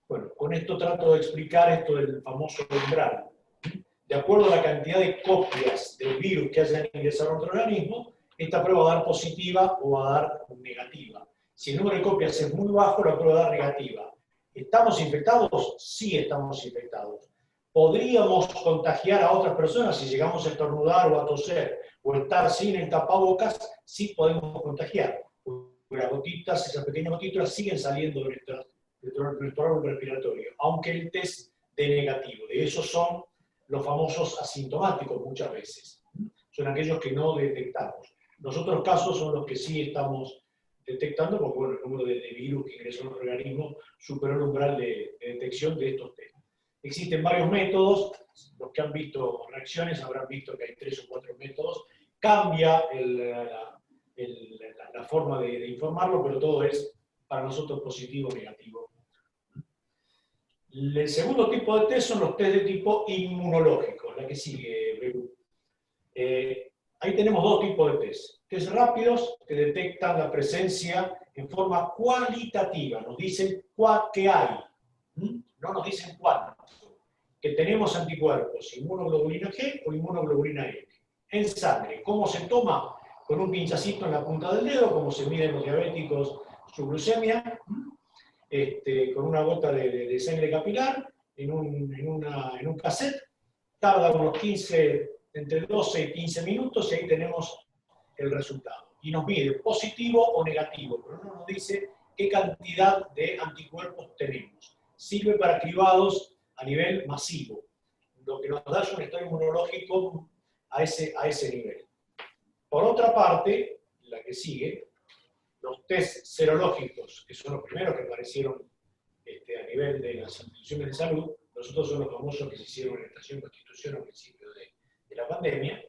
Bueno, con esto trato de explicar esto del famoso umbral. De acuerdo a la cantidad de copias del virus que hayan ingresado a nuestro organismo, esta prueba va a dar positiva o va a dar negativa. Si el número de copias es muy bajo, la prueba va a dar negativa. ¿Estamos infectados? Sí estamos infectados. ¿Podríamos contagiar a otras personas si llegamos a estornudar o a toser o estar sin el tapabocas? Sí podemos contagiar. Las gotitas, esas pequeñas gotitas siguen saliendo de nuestro árbol respiratorio, aunque el test dé negativo. De esos son los famosos asintomáticos muchas veces. Son aquellos que no detectamos. Los otros casos son los que sí estamos detectando, porque bueno, el número de virus que ingresó en el organismo superó el umbral de detección de estos test. Existen varios métodos, los que han visto reacciones habrán visto que hay 3 o 4 métodos. Cambia la forma de informarlo, pero todo es para nosotros positivo o negativo. El segundo tipo de test son los test de tipo inmunológico, la que sigue, Beru. Ahí tenemos dos tipos de test. Test rápidos que detectan la presencia en forma cualitativa, nos dicen qué hay, no nos dicen cuánto. Que tenemos anticuerpos, inmunoglobulina G o inmunoglobulina M. En sangre, ¿cómo se toma? Con un pinchacito en la punta del dedo, como se miden los diabéticos su glucemia, con una gota de sangre capilar en un cassette, tarda unos 15, entre 12 y 15 minutos y ahí tenemos el resultado. Y nos mide positivo o negativo, pero no nos dice qué cantidad de anticuerpos tenemos. Sirve para cribados a nivel masivo. Lo que nos da es un estado inmunológico a ese nivel. Por otra parte, la que sigue, los test serológicos, que son los primeros que aparecieron a nivel de las instituciones de salud, nosotros son los famosos que se hicieron en la Estación Constitución al principio de la pandemia.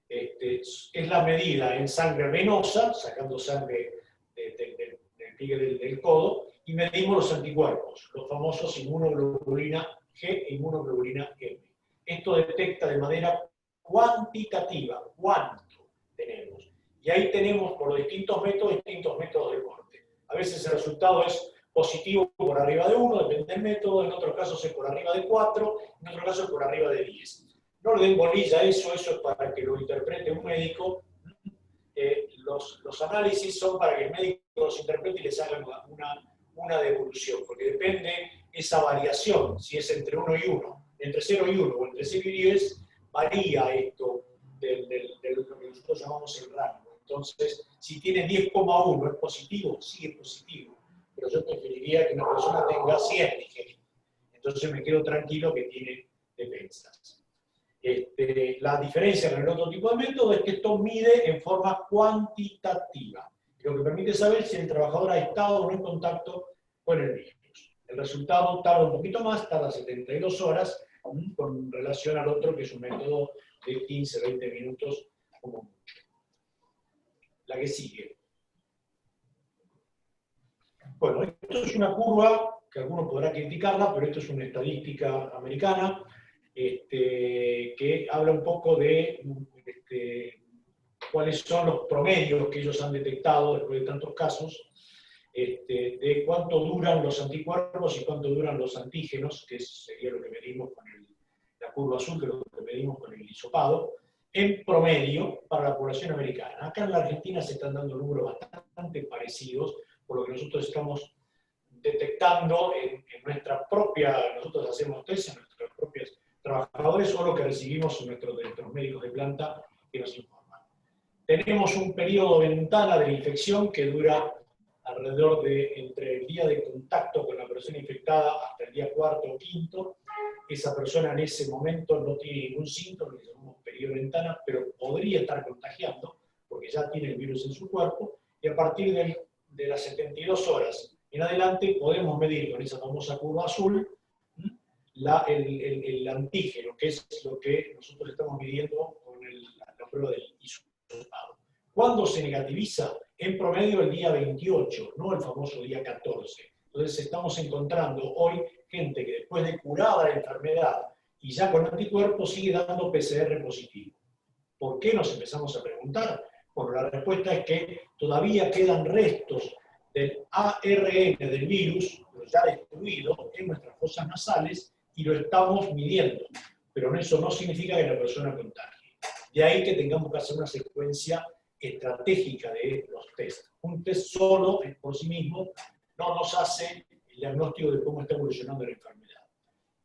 Es la medida en sangre venosa, sacando sangre del pliegue del codo, y medimos los anticuerpos, los famosos inmunoglobulina G e inmunoglobulina M. Esto detecta de manera cuantitativa cuánto tenemos. Y ahí tenemos por los distintos métodos de corte. A veces el resultado es positivo por arriba de 1, depende del método, en otros casos es por arriba de 4, en otros casos es por arriba de 10. No le den bolilla a eso, eso es para que lo interprete un médico. Los análisis son para que el médico los interprete y les haga una devolución, porque depende esa variación, si es entre 1 y 1, entre 0 y 1 o entre 0 y 10, varía esto de lo que nosotros llamamos el rango. Entonces, si tiene 10,1, ¿es positivo? Sí, es positivo. Pero yo preferiría que una persona tenga 100, dije. Entonces me quedo tranquilo que tiene defensas. La diferencia con el otro tipo de método es que esto mide en forma cuantitativa, lo que permite saber si el trabajador ha estado o no en contacto con el virus. El resultado tarda un poquito más, tarda 72 horas, con relación al otro, que es un método de 15-20 minutos como mucho. La que sigue. Bueno, esto es una curva que alguno podrá criticarla, pero esto es una estadística americana que habla un poco de cuáles son los promedios que ellos han detectado después de tantos casos, de cuánto duran los anticuerpos y cuánto duran los antígenos, que sería lo que medimos con la curva azul, que es lo que medimos con el hisopado, en promedio para la población americana. Acá en la Argentina se están dando números bastante parecidos, por lo que nosotros estamos detectando en nuestra propia, nosotros hacemos test en nuestros propios trabajadores o lo que recibimos en nuestros médicos de planta que nos informan. Tenemos un periodo de ventana de la infección que dura alrededor de entre el día de contacto con la persona infectada hasta el día 4º o 5º. Esa persona en ese momento no tiene ningún síntoma, que llamamos periodo de ventana, pero podría estar contagiando porque ya tiene el virus en su cuerpo, y a partir de las 72 horas en adelante podemos medir con esa famosa curva azul el antígeno, que es lo que nosotros estamos midiendo con la prueba del hisopado. ¿Cuándo se negativiza? En promedio el día 28, no el famoso día 14. Entonces estamos encontrando hoy gente que después de curada la enfermedad y ya con anticuerpos sigue dando PCR positivo. ¿Por qué nos empezamos a preguntar? Bueno, la respuesta es que todavía quedan restos del ARN del virus, pero ya destruido, en nuestras fosas nasales y lo estamos midiendo. Pero eso no significa que la persona contagie. De ahí que tengamos que hacer una secuencia estratégica de los test. Un test solo, por sí mismo, no nos hace el diagnóstico de cómo está evolucionando la enfermedad.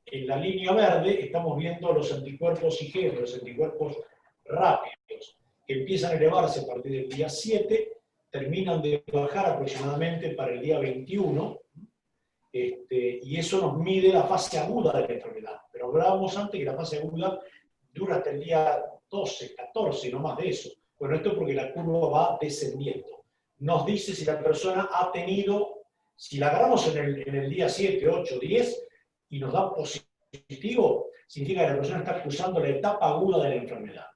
En la línea verde estamos viendo los anticuerpos IgG, los anticuerpos rápidos, que empiezan a elevarse a partir del día 7, terminan de bajar aproximadamente para el día 21, y eso nos mide la fase aguda de la enfermedad. Pero hablábamos antes que la fase aguda dura hasta el día 12, 14, no más de eso. Bueno, esto es porque la curva va descendiendo. Nos dice si la persona ha tenido, si la agarramos en el día 7, 8, 10 y nos da positivo, significa que la persona está cruzando la etapa aguda de la enfermedad.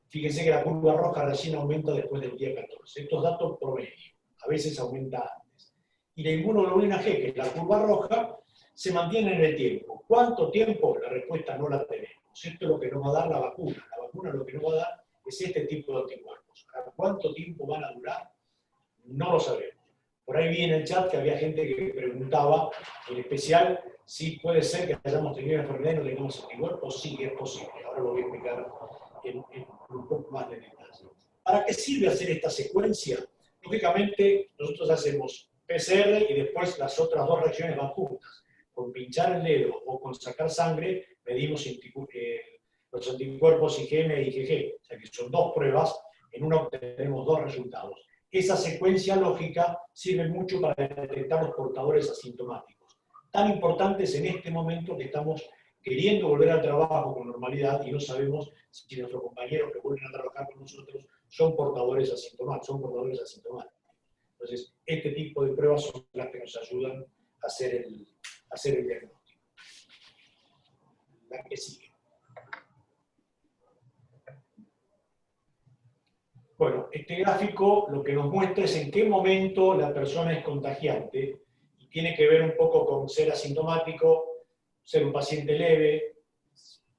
Fíjense que la curva roja recién aumenta después del día 14. Estos datos promedio. A veces aumenta antes. Y la inmunoglobulina G, que es la curva roja, se mantiene en el tiempo. ¿Cuánto tiempo? La respuesta no la tenemos. Esto es lo que nos va a dar la vacuna. La vacuna lo que nos va a dar es este tipo de anticuerpos. Ahora, ¿cuánto tiempo van a durar? No lo sabemos. Por ahí vi en el chat que había gente que preguntaba, en especial, si puede ser que hayamos tenido enfermedad y no tengamos anticuerpos. Sí, es posible. Ahora lo voy a explicar en un poco más de detalle. ¿Para qué sirve hacer esta secuencia? Lógicamente, nosotros hacemos PCR y después las otras dos reacciones van juntas. Con pinchar el dedo o con sacar sangre, medimos los anticuerpos IgM e IgG. O sea que son dos pruebas, en una obtenemos dos resultados. Esa secuencia lógica sirve mucho para detectar los portadores asintomáticos. Tan importantes en este momento que estamos queriendo volver al trabajo con normalidad y no sabemos si nuestros compañeros que vuelven a trabajar con nosotros son portadores asintomáticos. Entonces, este tipo de pruebas son las que nos ayudan a hacer el diagnóstico. La que sigue. Bueno, este gráfico lo que nos muestra es en qué momento la persona es contagiante y tiene que ver un poco con ser asintomático, ser un paciente leve,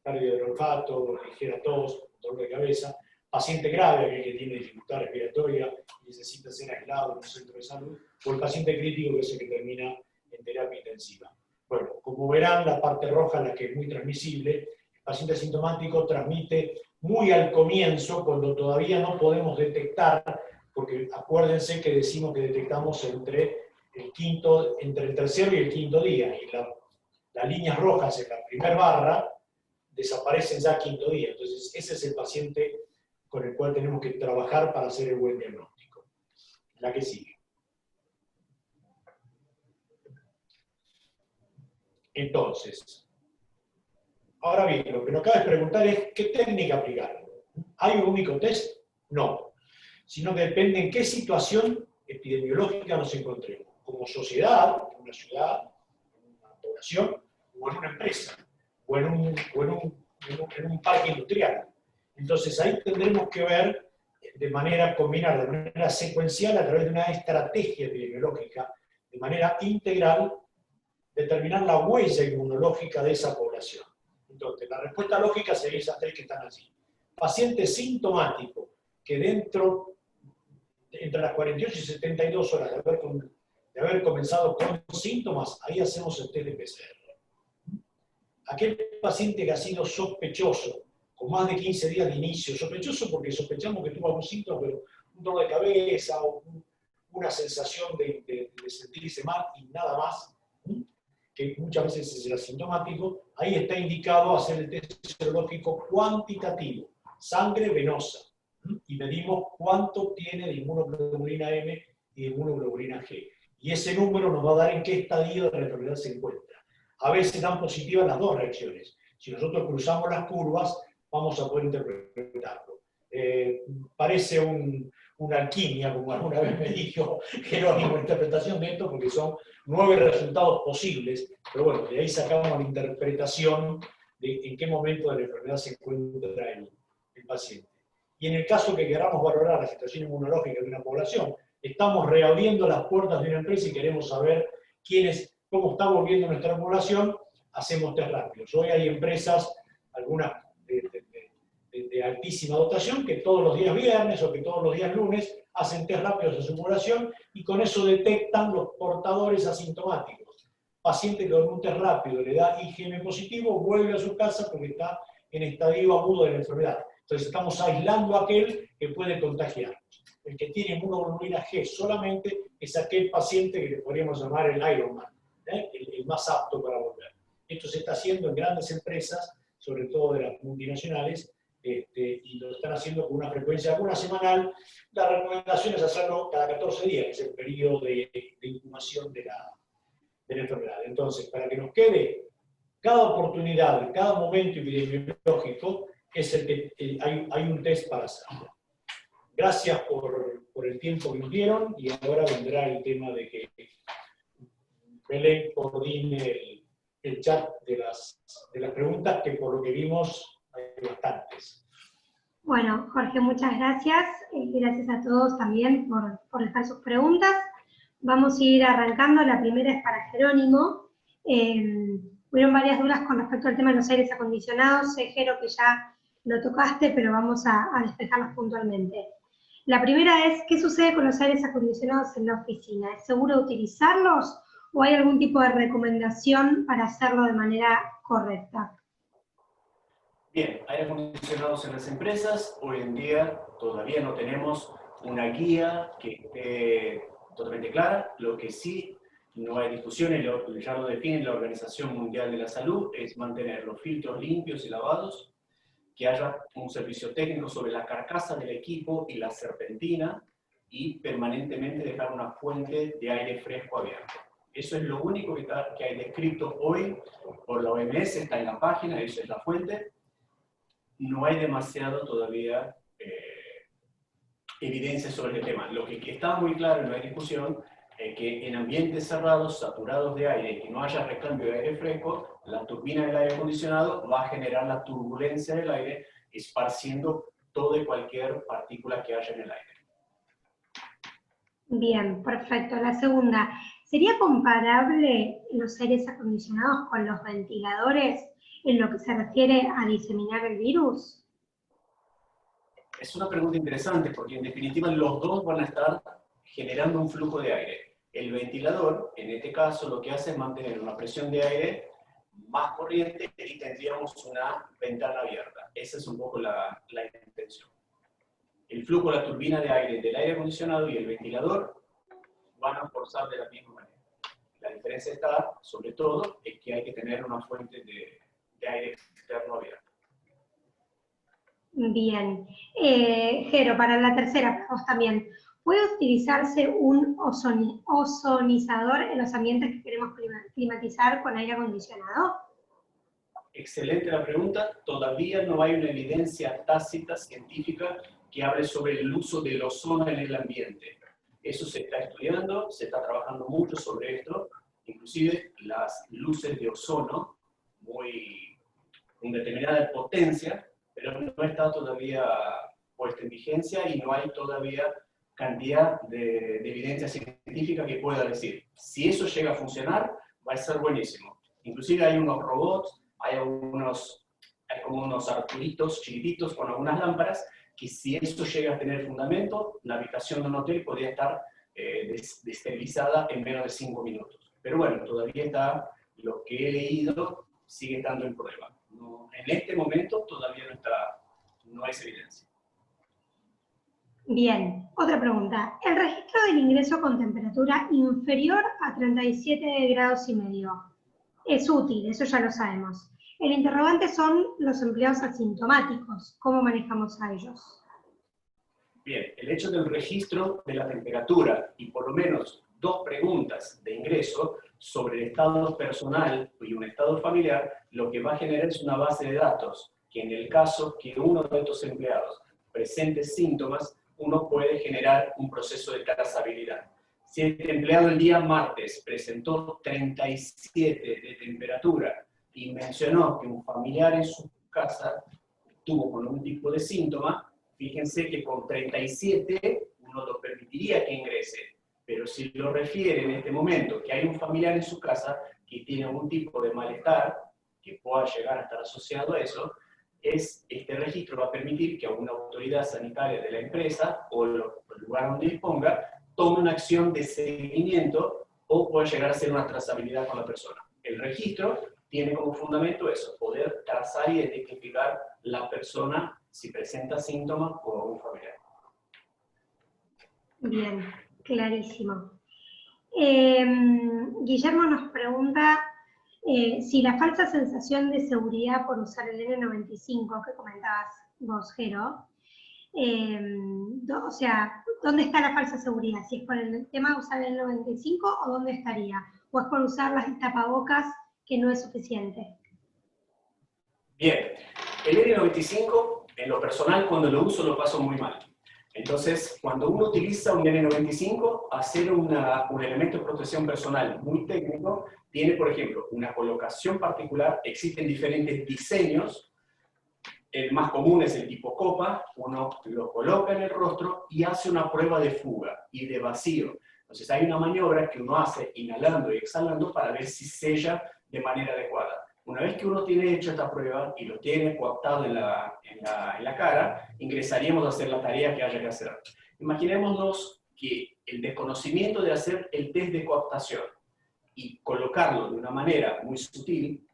pérdida del olfato, ligera tos, dolor de cabeza, paciente grave, aquel que tiene dificultad respiratoria y necesita ser aislado en un centro de salud, o el paciente crítico, que es el que termina en terapia intensiva. Bueno, como verán, la parte roja, la que es muy transmisible, el paciente asintomático transmite muy al comienzo, cuando todavía no podemos detectar, porque acuérdense que decimos que detectamos entre el tercero y el quinto día, y las líneas rojas en la primera barra desaparecen ya quinto día. Entonces, ese es el paciente con el cual tenemos que trabajar para hacer el buen diagnóstico. La que sigue. Entonces, ahora bien, lo que nos cabe preguntar es ¿qué técnica aplicar? ¿Hay un único test? No. Sino que depende en qué situación epidemiológica nos encontremos. Como sociedad, en una ciudad, en una población, o en una empresa, o en un parque industrial. Entonces ahí tendremos que ver combinar de manera secuencial a través de una estrategia epidemiológica, de manera integral, determinar la huella inmunológica de esa población. Entonces, la respuesta lógica sería esas tres que están allí. Paciente sintomático, que entre las 48 y 72 horas de haber comenzado con síntomas, ahí hacemos el test de PCR. Aquel paciente que ha sido sospechoso, con más de 15 días de inicio, sospechoso porque sospechamos que tuvo algún síntoma, pero un dolor de cabeza o una sensación de sentirse mal y nada más, que muchas veces es el asintomático, ahí está indicado hacer el test serológico cuantitativo, sangre venosa, y medimos cuánto tiene de inmunoglobulina M y de inmunoglobulina G. Y ese número nos va a dar en qué estadio de la enfermedad se encuentra. A veces dan positivas las dos reacciones. Si nosotros cruzamos las curvas, vamos a poder interpretarlo. Parece una alquimia, como alguna vez me dijo Jerónimo, interpretación de esto, porque son 9 resultados posibles, pero bueno, de ahí sacamos la interpretación de en qué momento de la enfermedad se encuentra el paciente. Y en el caso que queramos valorar la situación inmunológica de una población, estamos reabriendo las puertas de una empresa y queremos saber cómo está volviendo nuestra población, hacemos test rápidos. Hoy hay empresas, algunas de altísima dotación, que todos los días viernes o que todos los días lunes hacen test rápidos a su población y con eso detectan los portadores asintomáticos. Paciente que con un test rápido le da IgM positivo, vuelve a su casa porque está en estadio agudo de la enfermedad. Entonces estamos aislando a aquel que puede contagiarnos. El que tiene inmunoglobulina G solamente es aquel paciente que le podríamos llamar el Ironman, el más apto para volver. Esto se está haciendo en grandes empresas, sobre todo de las multinacionales, y lo están haciendo con una frecuencia semanal. La recomendación es hacerlo cada 14 días, que es el periodo de incubación de de la enfermedad. Entonces, para que nos quede cada oportunidad, cada momento epidemiológico, es el que hay un test para hacerlo. Gracias por el tiempo que nos dieron, y ahora vendrá el tema de que Belén coordine el chat de las preguntas, que por lo que vimos hay bastantes. Bueno, Jorge, muchas gracias. Gracias a todos también por dejar sus preguntas. Vamos a ir arrancando. La primera es para Jerónimo. Hubieron varias dudas con respecto al tema de los aires acondicionados. Sé, Jero, que ya lo tocaste, pero vamos a despejarlos puntualmente. La primera es, ¿qué sucede con los aires acondicionados en la oficina? ¿Es seguro utilizarlos o hay algún tipo de recomendación para hacerlo de manera correcta? Bien, aire acondicionados en las empresas. Hoy en día todavía no tenemos una guía que esté totalmente clara. Lo que sí no hay discusión, y ya lo define la Organización Mundial de la Salud, es mantener los filtros limpios y lavados, que haya un servicio técnico sobre la carcasa del equipo y la serpentina, y permanentemente dejar una fuente de aire fresco abierta. Eso es lo único que hay descrito hoy por la OMS, está en la página, esa es la fuente. No hay demasiado todavía evidencia sobre el tema. Lo que está muy claro, no hay discusión, es que en ambientes cerrados, saturados de aire, y que no haya recambio de aire fresco, la turbina del aire acondicionado va a generar la turbulencia del aire, esparciendo toda y cualquier partícula que haya en el aire. Bien, perfecto. La segunda, ¿sería comparable los aires acondicionados con los ventiladores en lo que se refiere a diseminar el virus? Es una pregunta interesante, porque en definitiva los dos van a estar generando un flujo de aire. El ventilador, en este caso, lo que hace es mantener una presión de aire más corriente y tendríamos una ventana abierta. Esa es un poco la intención. El flujo de la turbina de aire del aire acondicionado y el ventilador van a forzar de la misma manera. La diferencia está, sobre todo, es que hay que tener una fuente de aire externo abierta. Bien. Jero, para la tercera, para vos también. ¿Puede utilizarse un ozonizador en los ambientes que queremos climatizar con aire acondicionado? Excelente la pregunta. Todavía no hay una evidencia tácita científica que hable sobre el uso del ozono en el ambiente. Eso se está estudiando, se está trabajando mucho sobre esto. Inclusive las luces de ozono, con determinada potencia, pero no está todavía puesta en vigencia y no hay todavía cantidad de evidencia científica que pueda decir. Si eso llega a funcionar, va a ser buenísimo. Inclusive hay unos robots, hay como unos arturitos chiquititos con algunas lámparas, que si esto llega a tener fundamento, la habitación de un hotel podría estar desterilizada en menos de 5 minutos. Pero bueno, todavía está, lo que he leído sigue estando en prueba. No, en este momento todavía no hay evidencia. Bien, otra pregunta. El registro del ingreso con temperatura inferior a 37 grados y medio es útil, eso ya lo sabemos. El interrogante son los empleados asintomáticos. ¿Cómo manejamos a ellos? Bien, el hecho del registro de la temperatura y por lo menos 2 preguntas de ingreso sobre el estado personal y un estado familiar, lo que va a generar es una base de datos, que en el caso que uno de estos empleados presente síntomas, uno puede generar un proceso de trazabilidad. Si el empleado el día martes presentó 37 de temperatura y mencionó que un familiar en su casa tuvo con algún tipo de síntoma, fíjense que con 37 uno lo permitiría que ingrese, pero si lo refiere en este momento que hay un familiar en su casa que tiene algún tipo de malestar que pueda llegar a estar asociado a eso, este registro va a permitir que alguna autoridad sanitaria de la empresa o el lugar donde disponga tome una acción de seguimiento o pueda llegar a hacer una trazabilidad con la persona. El registro tiene como fundamento eso, poder trazar y identificar la persona si presenta síntomas o algún familiar. Bien, clarísimo. Guillermo nos pregunta si la falsa sensación de seguridad por usar el N95 que comentabas vos, Jero, o sea, ¿dónde está la falsa seguridad? ¿Si es por el tema de usar el N95 o dónde estaría? o es con usar las tapabocas que no es suficiente? Bien, el N95, en lo personal, cuando lo uso lo paso muy mal. Entonces, cuando uno utiliza un N95, hacer un elemento de protección personal muy técnico, tiene, por ejemplo, una colocación particular, existen diferentes diseños. El más común es el tipo copa, uno lo coloca en el rostro y hace una prueba de fuga y de vacío. Entonces hay una maniobra que uno hace inhalando y exhalando para ver si sella de manera adecuada. Una vez que uno tiene hecho esta prueba y lo tiene coaptado en la cara, ingresaríamos a hacer la tarea que haya que hacer. Imaginémonos que el desconocimiento de hacer el test de coaptación y colocarlo de una manera muy sutil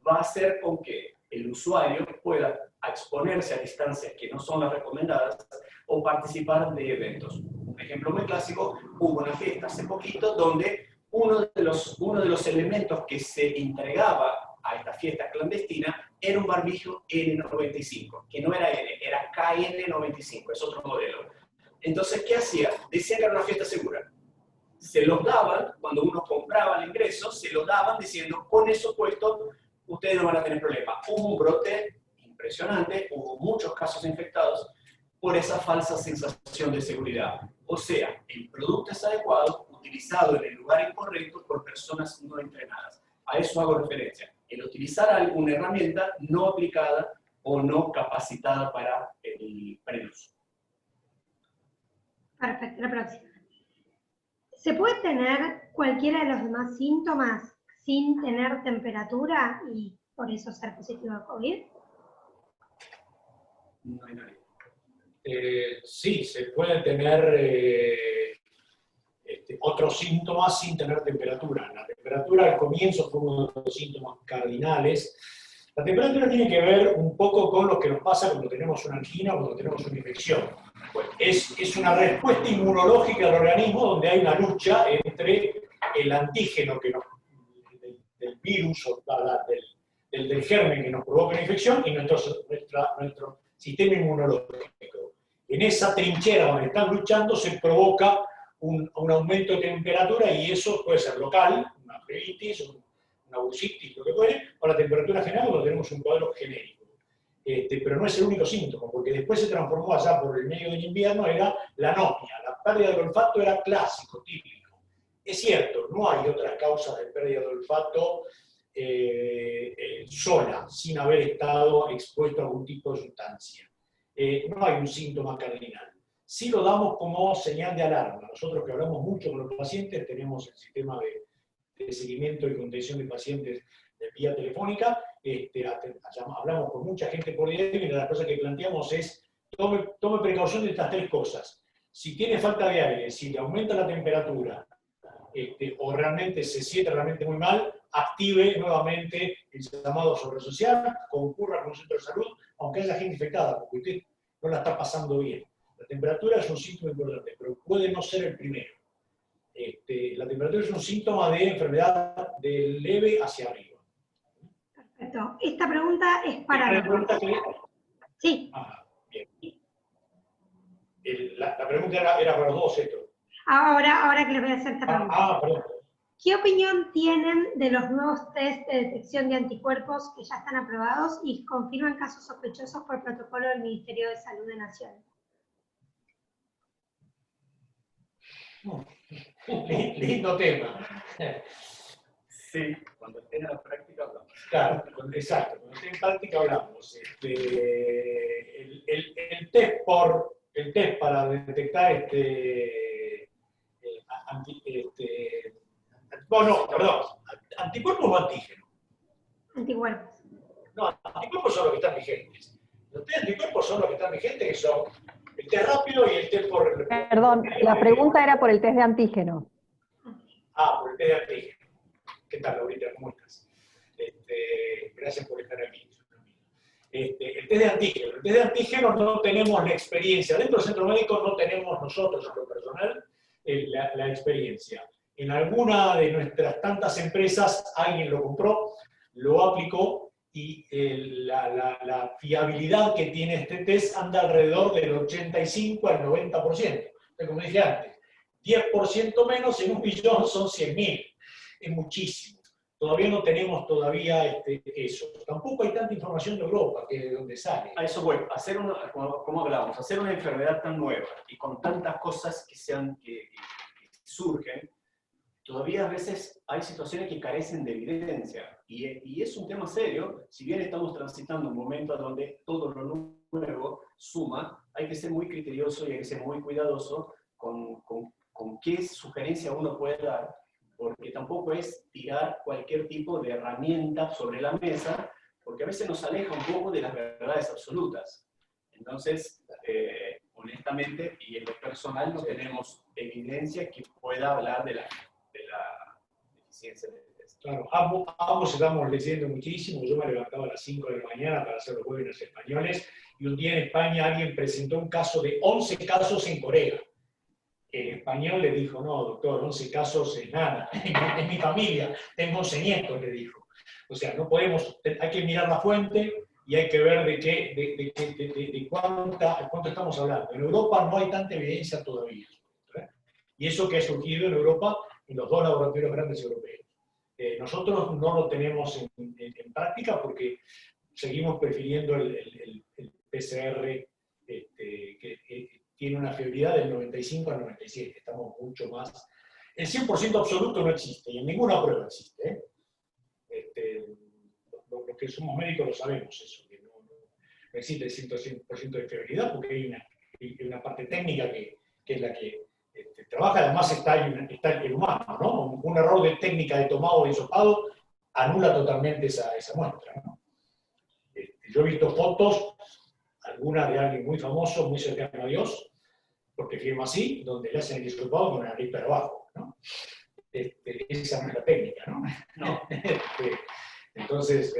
va a hacer con que el usuario pueda exponerse a distancias que no son las recomendadas o participar de eventos. Un ejemplo muy clásico, hubo una fiesta hace poquito donde uno de los elementos que se entregaba a esta fiesta clandestina era un barbijo N95, que no era N, era KN95, es otro modelo. Entonces, ¿qué hacía? Decían que era una fiesta segura. Se los daban, cuando uno compraba el ingreso, se los daban diciendo, con eso puesto, ustedes no van a tener problema. Hubo un brote impresionante, hubo muchos casos infectados por esa falsa sensación de seguridad. O sea, el producto es adecuado, utilizado en el lugar incorrecto por personas no entrenadas. A eso hago referencia. El utilizar alguna herramienta no aplicada o no capacitada para el uso. Perfecto, la próxima. ¿Se puede tener cualquiera de los demás síntomas sin tener temperatura y por eso ser positivo a COVID? No hay nadie. Sí, se puede tener otros síntomas sin tener temperatura. La temperatura al comienzo fue uno de los síntomas cardinales. La temperatura tiene que ver un poco con lo que nos pasa cuando tenemos una angina o cuando tenemos una infección. Es una respuesta inmunológica del organismo donde hay una lucha entre el antígeno del virus o del germen que nos provoca una infección y nuestro sistema inmunológico. En esa trinchera donde están luchando se provoca un aumento de temperatura y eso puede ser local, una flebitis, una bursitis, lo que puede, o la temperatura general cuando tenemos un cuadro genérico. Pero no es el único síntoma, porque después se transformó allá por el medio del invierno, era la anomia, la pérdida del olfato era clásico, típico. Es cierto, no hay otras causas de pérdida de olfato sola, sin haber estado expuesto a algún tipo de sustancia. No hay un síntoma cardinal. Sí lo damos como señal de alarma. Nosotros que hablamos mucho con los pacientes, tenemos el sistema de seguimiento y contención de pacientes de vía telefónica, hablamos con mucha gente por día y una de las cosas que planteamos es tome precaución de estas tres cosas. Si tiene falta de aire, si le aumenta la temperatura o realmente se siente realmente muy mal, active nuevamente el llamado social, concurra con un centro de salud, aunque haya gente infectada, porque usted no la está pasando bien. La temperatura es un síntoma importante, pero puede no ser el primero. La temperatura es un síntoma de enfermedad de leve hacia arriba. Perfecto. Esta pregunta es para... Sí. Ah, bien. La pregunta era para los dos, esto. Ahora que les voy a hacer esta pregunta. Perdón. ¿Qué opinión tienen de los nuevos test de detección de anticuerpos que ya están aprobados y confirman casos sospechosos por protocolo del Ministerio de Salud de Nación? Lindo tema. Sí, cuando esté en la práctica hablamos. Claro, exacto, cuando esté en práctica hablamos. El test para detectar anticuerpos o antígenos. Anticuerpos. No, anticuerpos son los que están vigentes. Los test anticuerpos son los que están vigentes, que son el test rápido y el test por... Perdón, la pregunta era por el test de antígeno. Por el test de antígeno. ¿Qué tal, Laurita? ¿Cómo estás? Gracias por estar aquí. El test de antígeno. El test de antígeno no tenemos la experiencia. Dentro del centro médico no tenemos nosotros, en lo personal, la experiencia. En alguna de nuestras tantas empresas alguien lo compró, lo aplicó y la fiabilidad que tiene este test anda alrededor del 85 al 90%. Entonces, como dije antes, 10% menos en 1 millón son 100.000. es muchísimo. Todavía no tenemos eso. Tampoco hay tanta información de Europa, que es de donde sale. A eso voy. Hacer como hablábamos, hacer una enfermedad tan nueva y con tantas cosas que surgen, todavía a veces hay situaciones que carecen de evidencia. Y es un tema serio. Si bien estamos transitando un momento donde todo lo nuevo suma, hay que ser muy criterioso y hay que ser muy cuidadoso con qué sugerencia uno puede dar, porque tampoco es tirar cualquier tipo de herramienta sobre la mesa, porque a veces nos aleja un poco de las verdades absolutas. Entonces, honestamente, y en lo personal, no tenemos evidencia que pueda hablar de la deficiencia de test. Claro, ambos estamos leyendo muchísimo. Yo me levantaba a las 5 de la mañana para hacer los webinars españoles, y un día en España alguien presentó un caso de 11 casos en Corea. El español le dijo, no, doctor, 11 casos es nada, es mi familia, tengo 11 nietos, le dijo. O sea, no podemos, hay que mirar la fuente y hay que ver de cuánto estamos hablando. En Europa no hay tanta evidencia todavía. Y eso que ha surgido en Europa en los 2 laboratorios grandes europeos. Nosotros no lo tenemos en práctica porque seguimos prefiriendo el PCR, que tiene una fiabilidad del 95 al 97, estamos mucho más. El 100% absoluto no existe, y en ninguna prueba existe. Los que somos médicos lo sabemos eso, que no existe el 100% de fiabilidad, porque hay una parte técnica que es la que trabaja. Además está el humano, ¿no? Un error de técnica de tomado o de hisopado anula totalmente esa muestra, ¿no? Yo he visto fotos, algunas de alguien muy famoso, muy cercano a Dios, porque firma así, donde le hacen el hisopado con la nariz para abajo, ¿no? Esa no es la técnica, ¿no? No. Entonces...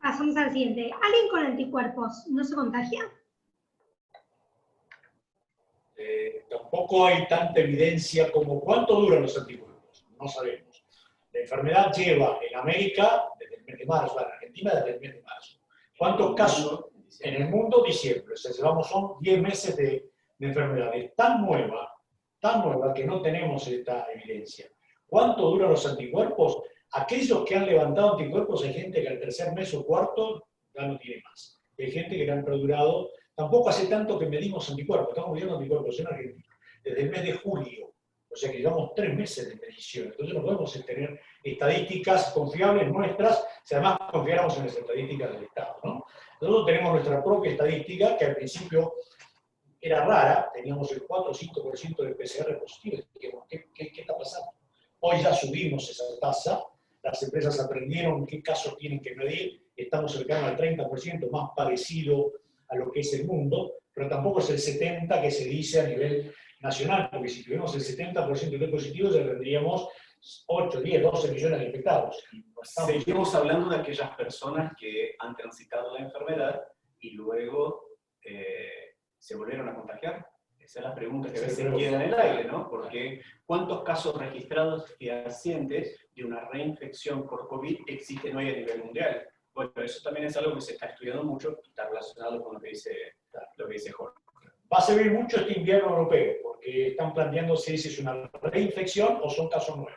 Pasamos al siguiente. ¿Alguien con anticuerpos no se contagia? Tampoco hay tanta evidencia como cuánto duran los anticuerpos, no sabemos. La enfermedad lleva en América desde el mes de marzo, en Argentina desde el mes de marzo. ¿Cuántos casos? En el mundo, diciembre. O sea, son 10 meses de enfermedad. Es tan nueva que no tenemos esta evidencia. ¿Cuánto duran los anticuerpos? Aquellos que han levantado anticuerpos, hay gente que al tercer mes o cuarto ya no tiene más. Hay gente que le han perdurado. Tampoco hace tanto que medimos anticuerpos. Estamos midiendo anticuerpos en Argentina desde el mes de julio. O sea que llevamos 3 meses de medición. Entonces no podemos tener estadísticas confiables nuestras, si además confiáramos en las estadísticas del Estado, ¿no? Nosotros tenemos nuestra propia estadística, que al principio era rara, teníamos el 4 o 5% de PCR positivos. Dijimos, ¿qué está pasando? Hoy ya subimos esa tasa, las empresas aprendieron qué casos tienen que medir, estamos cercanos al 30%, más parecido a lo que es el mundo, pero tampoco es el 70% que se dice a nivel nacional, porque si tuviéramos el 70% de positivos, ya tendríamos 8, 10, 12 millones de infectados. Seguimos hablando de aquellas personas que han transitado la enfermedad y luego se volvieron a contagiar. Esa es la pregunta que a veces queda en el aire, ¿no? Porque ¿cuántos casos registrados fehacientes de una reinfección por COVID existen hoy a nivel mundial? Bueno, eso también es algo que se está estudiando mucho y está relacionado con lo que dice Jorge. Va a servir mucho este invierno europeo, porque están planteando si es una reinfección o son casos nuevos.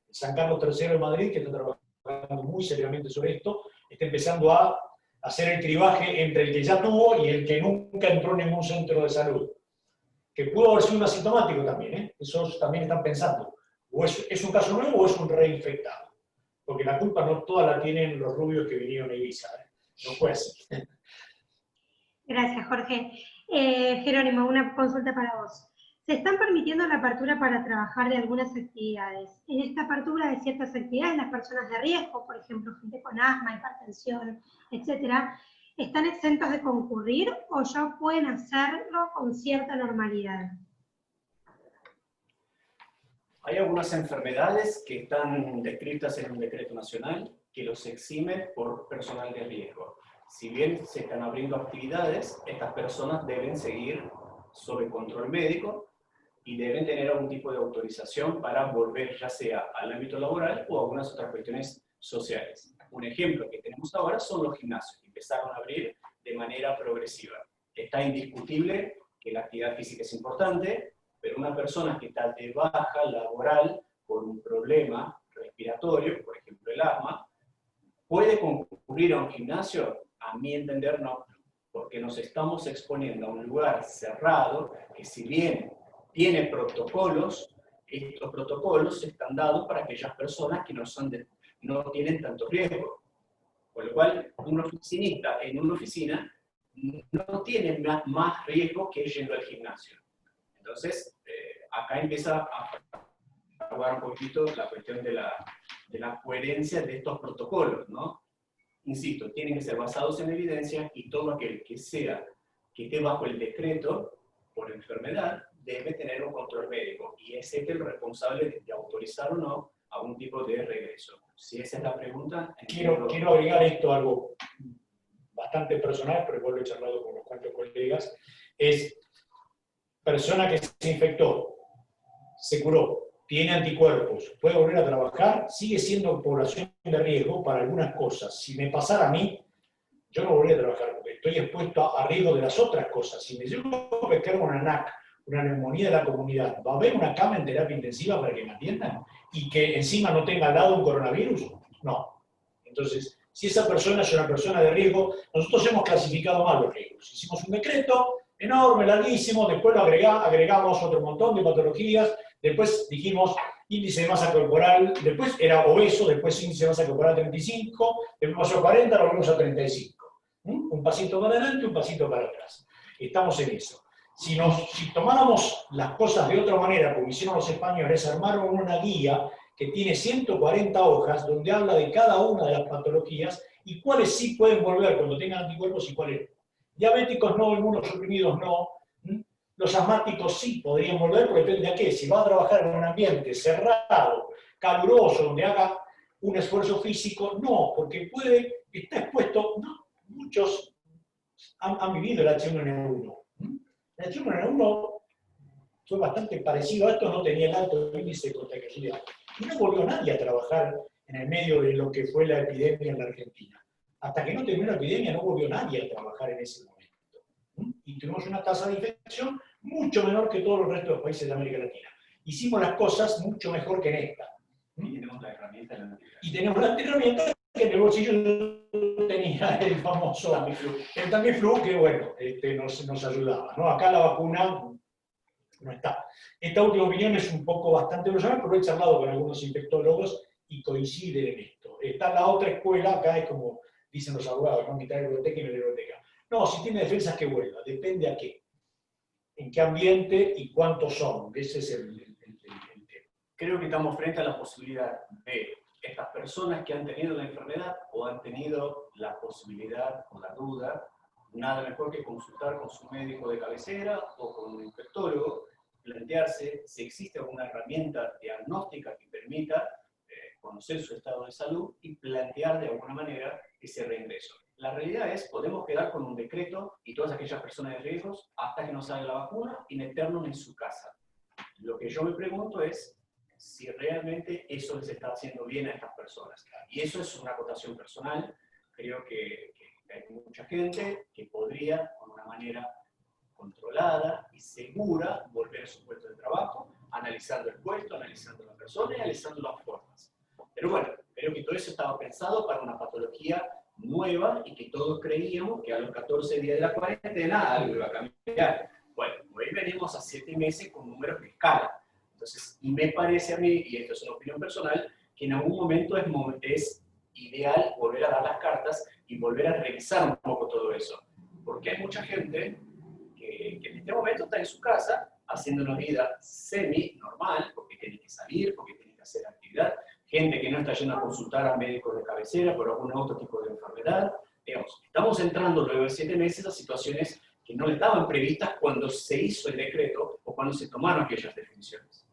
San Carlos III de Madrid, que está trabajando muy seriamente sobre esto, está empezando a hacer el cribaje entre el que ya tuvo y el que nunca entró en ningún centro de salud. Que pudo haber sido un asintomático también, ¿eh? Eso también están pensando. O es un caso nuevo o es un reinfectado. Porque la culpa no toda la tienen los rubios que vinieron a Ibiza, ¿eh? No puede ser. Gracias, Jorge. Jerónimo, una consulta para vos. Se están permitiendo la apertura para trabajar de algunas actividades. En esta apertura de ciertas actividades, las personas de riesgo, por ejemplo, gente con asma, hipertensión, etcétera, ¿están exentos de concurrir o ya pueden hacerlo con cierta normalidad? Hay algunas enfermedades que están descritas en un decreto nacional que los exime por personal de riesgo. Si bien se están abriendo actividades, estas personas deben seguir sob control médico y deben tener algún tipo de autorización para volver ya sea al ámbito laboral o a algunas otras cuestiones sociales. Un ejemplo que tenemos ahora son los gimnasios, que empezaron a abrir de manera progresiva. Está indiscutible que la actividad física es importante, pero una persona que está de baja laboral por por un problema respiratorio, por ejemplo el asma, ¿puede concurrir a un gimnasio? A mi entender no, porque nos estamos exponiendo a un lugar cerrado que si bien tiene protocolos, estos protocolos están dados para aquellas personas que no tienen tanto riesgo. Con lo cual, un oficinista en una oficina no tiene más riesgo que yendo al gimnasio. Entonces, acá empieza a jugar un poquito la cuestión de la coherencia de estos protocolos, ¿no? Insisto, tienen que ser basados en evidencia y todo aquel que esté bajo el decreto por enfermedad debe tener un control médico y es el responsable de autorizar o no a un tipo de regreso. Si esa es la pregunta... Quiero agregar esto, algo bastante personal, pero igual lo he charlado con unos cuantos colegas, es persona que se infectó, se curó, tiene anticuerpos, puede volver a trabajar, sigue siendo población de riesgo para algunas cosas. Si me pasara a mí, yo no volvería a trabajar porque estoy expuesto a riesgo de las otras cosas. Si me llevo a pescar una NAC, una neumonía de la comunidad, ¿va a haber una cama en terapia intensiva para que me atiendan? ¿Y que encima no tenga al lado un coronavirus? No. Entonces, si esa persona es una persona de riesgo, nosotros hemos clasificado mal los riesgos. Hicimos un decreto enorme, larguísimo, después lo agregamos otro montón de patologías, después dijimos índice de masa corporal, después era obeso, después índice de masa corporal 35, después pasó a 40, lo volvemos a 35. Un pasito para adelante, un pasito para atrás. Estamos en eso. Si tomáramos las cosas de otra manera, como hicieron los españoles, armaron una guía que tiene 140 hojas, donde habla de cada una de las patologías y cuáles sí pueden volver cuando tengan anticuerpos y cuáles no. Diabéticos no, inmunosuprimidos no. Los asmáticos sí podrían volver, pero depende de qué. Si va a trabajar en un ambiente cerrado, caluroso, donde haga un esfuerzo físico, no, porque está expuesto, no, muchos han vivido el H1N1. El H1N1 fue bastante parecido a esto, no tenía el alto índice de contagiosidad. Y no volvió nadie a trabajar en el medio de lo que fue la epidemia en la Argentina. Hasta que no terminó la epidemia no volvió nadie a trabajar en ese momento. Y tuvimos una tasa de infección mucho menor que todos los restos de los países de América Latina. Hicimos las cosas mucho mejor que en esta. Y tenemos la herramienta. Y tenemos la herramienta que en el bolsillo tenía el famoso Tamiflu, que bueno, nos ayudaba, ¿no? Acá la vacuna no está. Esta última opinión es un poco bastante personal, pero he charlado con algunos infectólogos y coinciden en esto. Está la otra escuela, acá es como dicen los abogados, no quitar la biblioteca y no la biblioteca. No, si tiene defensas que vuelva, depende a qué, en qué ambiente y cuántos son. Ese es el tema. Creo que estamos frente a la posibilidad de estas personas que han tenido la enfermedad o han tenido la posibilidad o la duda, nada mejor que consultar con su médico de cabecera o con un infectólogo, plantearse si existe alguna herramienta diagnóstica que permita conocer su estado de salud y plantear de alguna manera ese reingreso. La realidad es, podemos quedar con un decreto y todas aquellas personas de riesgos hasta que nos salga la vacuna y meternos en su casa. Lo que yo me pregunto es si realmente eso les está haciendo bien a estas personas. Y eso es una acotación personal. Creo que hay mucha gente que podría, con una manera controlada y segura, volver a su puesto de trabajo, analizando el puesto, analizando la persona y analizando las formas. Pero bueno, creo que todo eso estaba pensado para una patología nueva y que todos creíamos que a los 14 días de la cuarentena algo iba a cambiar. Bueno, hoy venimos a 7 meses con números que escalan. Entonces, y me parece a mí, y esto es una opinión personal, que en algún momento es ideal volver a dar las cartas y volver a revisar un poco todo eso. Porque hay mucha gente que en este momento está en su casa haciendo una vida semi-normal, porque tiene que salir, porque tiene que hacer actividad. Gente que no está yendo a consultar a médicos de cabecera por algún otro tipo de enfermedad. Digamos, estamos entrando luego de 7 meses a situaciones que no estaban previstas cuando se hizo el decreto o cuando se tomaron aquellas definiciones.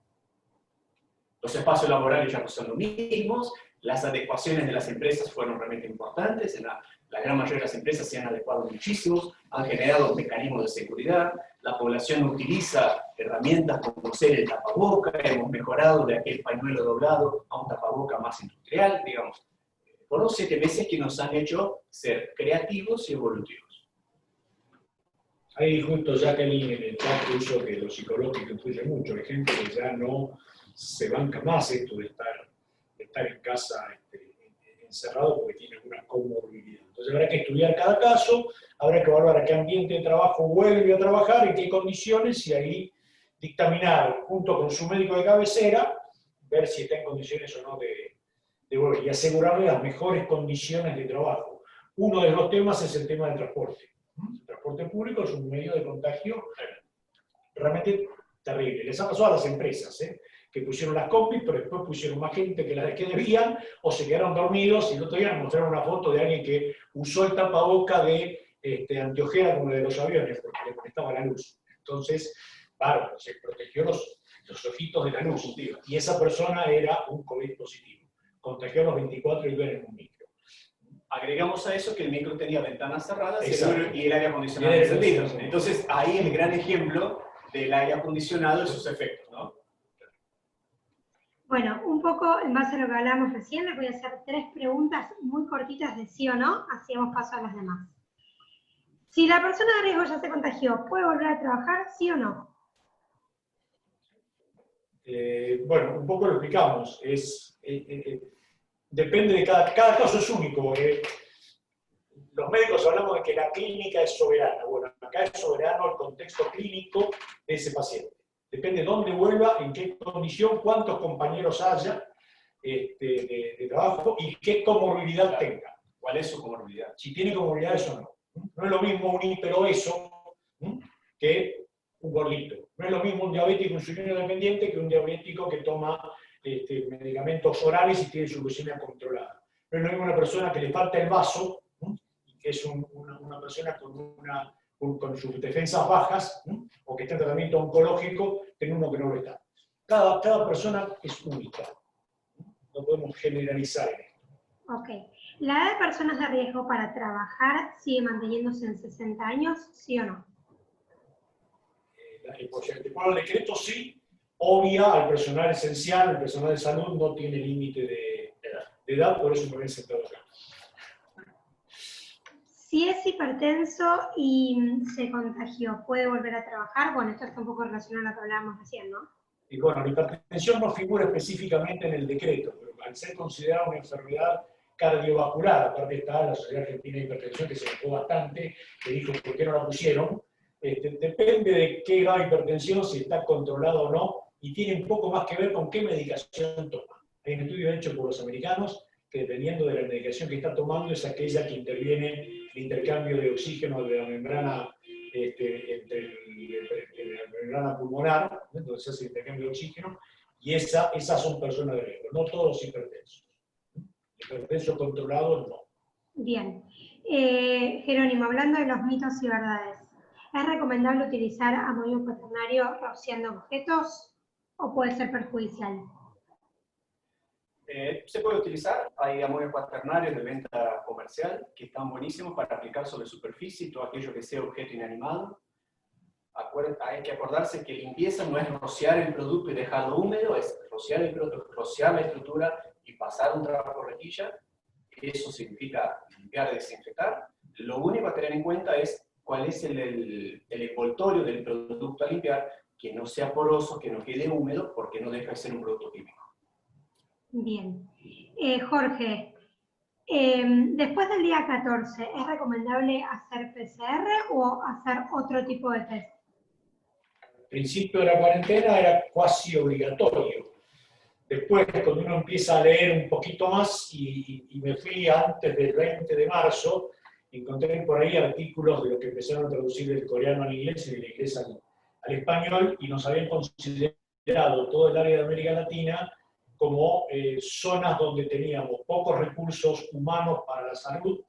Los espacios laborales ya no son los mismos, las adecuaciones de las empresas fueron realmente importantes, en la gran mayoría de las empresas se han adecuado muchísimo, han generado mecanismos de seguridad, la población utiliza herramientas como ser el tapaboca, hemos mejorado de aquel pañuelo doblado a un tapaboca más industrial, digamos. Fueron 7 meses que nos han hecho ser creativos y evolutivos. Ahí justo Jacqueline en el chat puso que lo psicológico influye mucho, hay gente que ya no se banca más esto de estar en casa encerrado porque tiene alguna comorbilidad. Entonces habrá que estudiar cada caso, habrá que evaluar a qué ambiente de trabajo vuelve a trabajar, en qué condiciones, y ahí dictaminar junto con su médico de cabecera, ver si está en condiciones o no de volver, y asegurarle las mejores condiciones de trabajo. Uno de los temas es el tema del transporte. El transporte público es un medio de contagio realmente terrible. Les ha pasado a las empresas, que pusieron las combis, pero después pusieron más gente que las que debían, o se quedaron dormidos, y el otro día nos mostraron una foto de alguien que usó el tapaboca de anteojera como el de los aviones, porque le conectaba la luz. Entonces, bárbaro, se protegió los ojitos de la luz, y esa persona era un COVID positivo. Contagió a los 24 y iba en un micro. Agregamos a eso que el micro tenía ventanas cerradas Exacto. y el aire acondicionado encendido. Entonces, ahí el gran ejemplo del aire acondicionado y sus efectos, ¿no? Bueno, un poco en base a lo que hablábamos recién, les voy a hacer 3 preguntas muy cortitas de sí o no, así damos paso a las demás. Si la persona de riesgo ya se contagió, ¿puede volver a trabajar, sí o no? Bueno, un poco lo explicamos. Depende de cada caso, es único. Los médicos hablamos de que la clínica es soberana. Bueno, acá es soberano el contexto clínico de ese paciente. Depende de dónde vuelva, en qué condición, cuántos compañeros haya de trabajo y qué comorbilidad tenga. ¿Cuál es su comorbilidad? Si tiene comorbilidades o no. No es lo mismo un hiperobeso que un gordito. No es lo mismo un diabético insulino dependiente que un diabético que toma medicamentos orales y tiene su glucemia controlada. No es lo mismo una persona que le falta el vaso, que es una persona con sus defensas bajas, o que está en tratamiento oncológico, que uno que no lo está. Cada persona es única. No podemos generalizar en esto. Ok. ¿La edad de personas de riesgo para trabajar sigue manteniéndose en 60 años, sí o no? Por el decreto sí, obvia al personal esencial, el personal de salud no tiene límite de edad, por eso me ven sentado acá. Si es hipertenso y se contagió, ¿puede volver a trabajar? Bueno, esto está un poco relacionado a lo que hablábamos recién, ¿no? Y bueno, la hipertensión no figura específicamente en el decreto, pero al ser considerada una enfermedad cardiovascular, aparte está la Sociedad Argentina de Hipertensión, que se enojó bastante, que dijo por qué no la pusieron. Depende de qué grado de hipertensión, si está controlado o no, y tiene un poco más que ver con qué medicación toma. Hay un estudio hecho por los americanos que dependiendo de la medicación que está tomando es aquella que interviene el intercambio de oxígeno de la membrana entre la membrana pulmonar, donde se hace el intercambio de oxígeno, y esas son personas de riesgo, no todos los hipertensos. Hipertenso controlado, no. Bien. Jerónimo, hablando de los mitos y verdades, ¿es recomendable utilizar amonio cuaternario rociando objetos o puede ser perjudicial? Se puede utilizar, hay amonios cuaternarios de venta comercial que están buenísimos para aplicar sobre superficie y todo aquello que sea objeto inanimado. Hay que acordarse que limpieza no es rociar el producto y dejarlo húmedo, es rociar el producto, rociar la estructura y pasar un trabajo de rejilla. Eso significa limpiar y desinfectar. Lo único a tener en cuenta es cuál es el envoltorio del producto a limpiar, que no sea poroso, que no quede húmedo, porque no deja de ser un producto químico. Bien. Jorge, después del día 14, ¿es recomendable hacer PCR o hacer otro tipo de test? Al principio de la cuarentena era casi obligatorio. Después, cuando uno empieza a leer un poquito más, y me fui antes del 20 de marzo, encontré por ahí artículos de los que empezaron a traducir del coreano al inglés y del inglés al español, y nos habían considerado todo el área de América Latina como zonas donde teníamos pocos recursos humanos para la salud,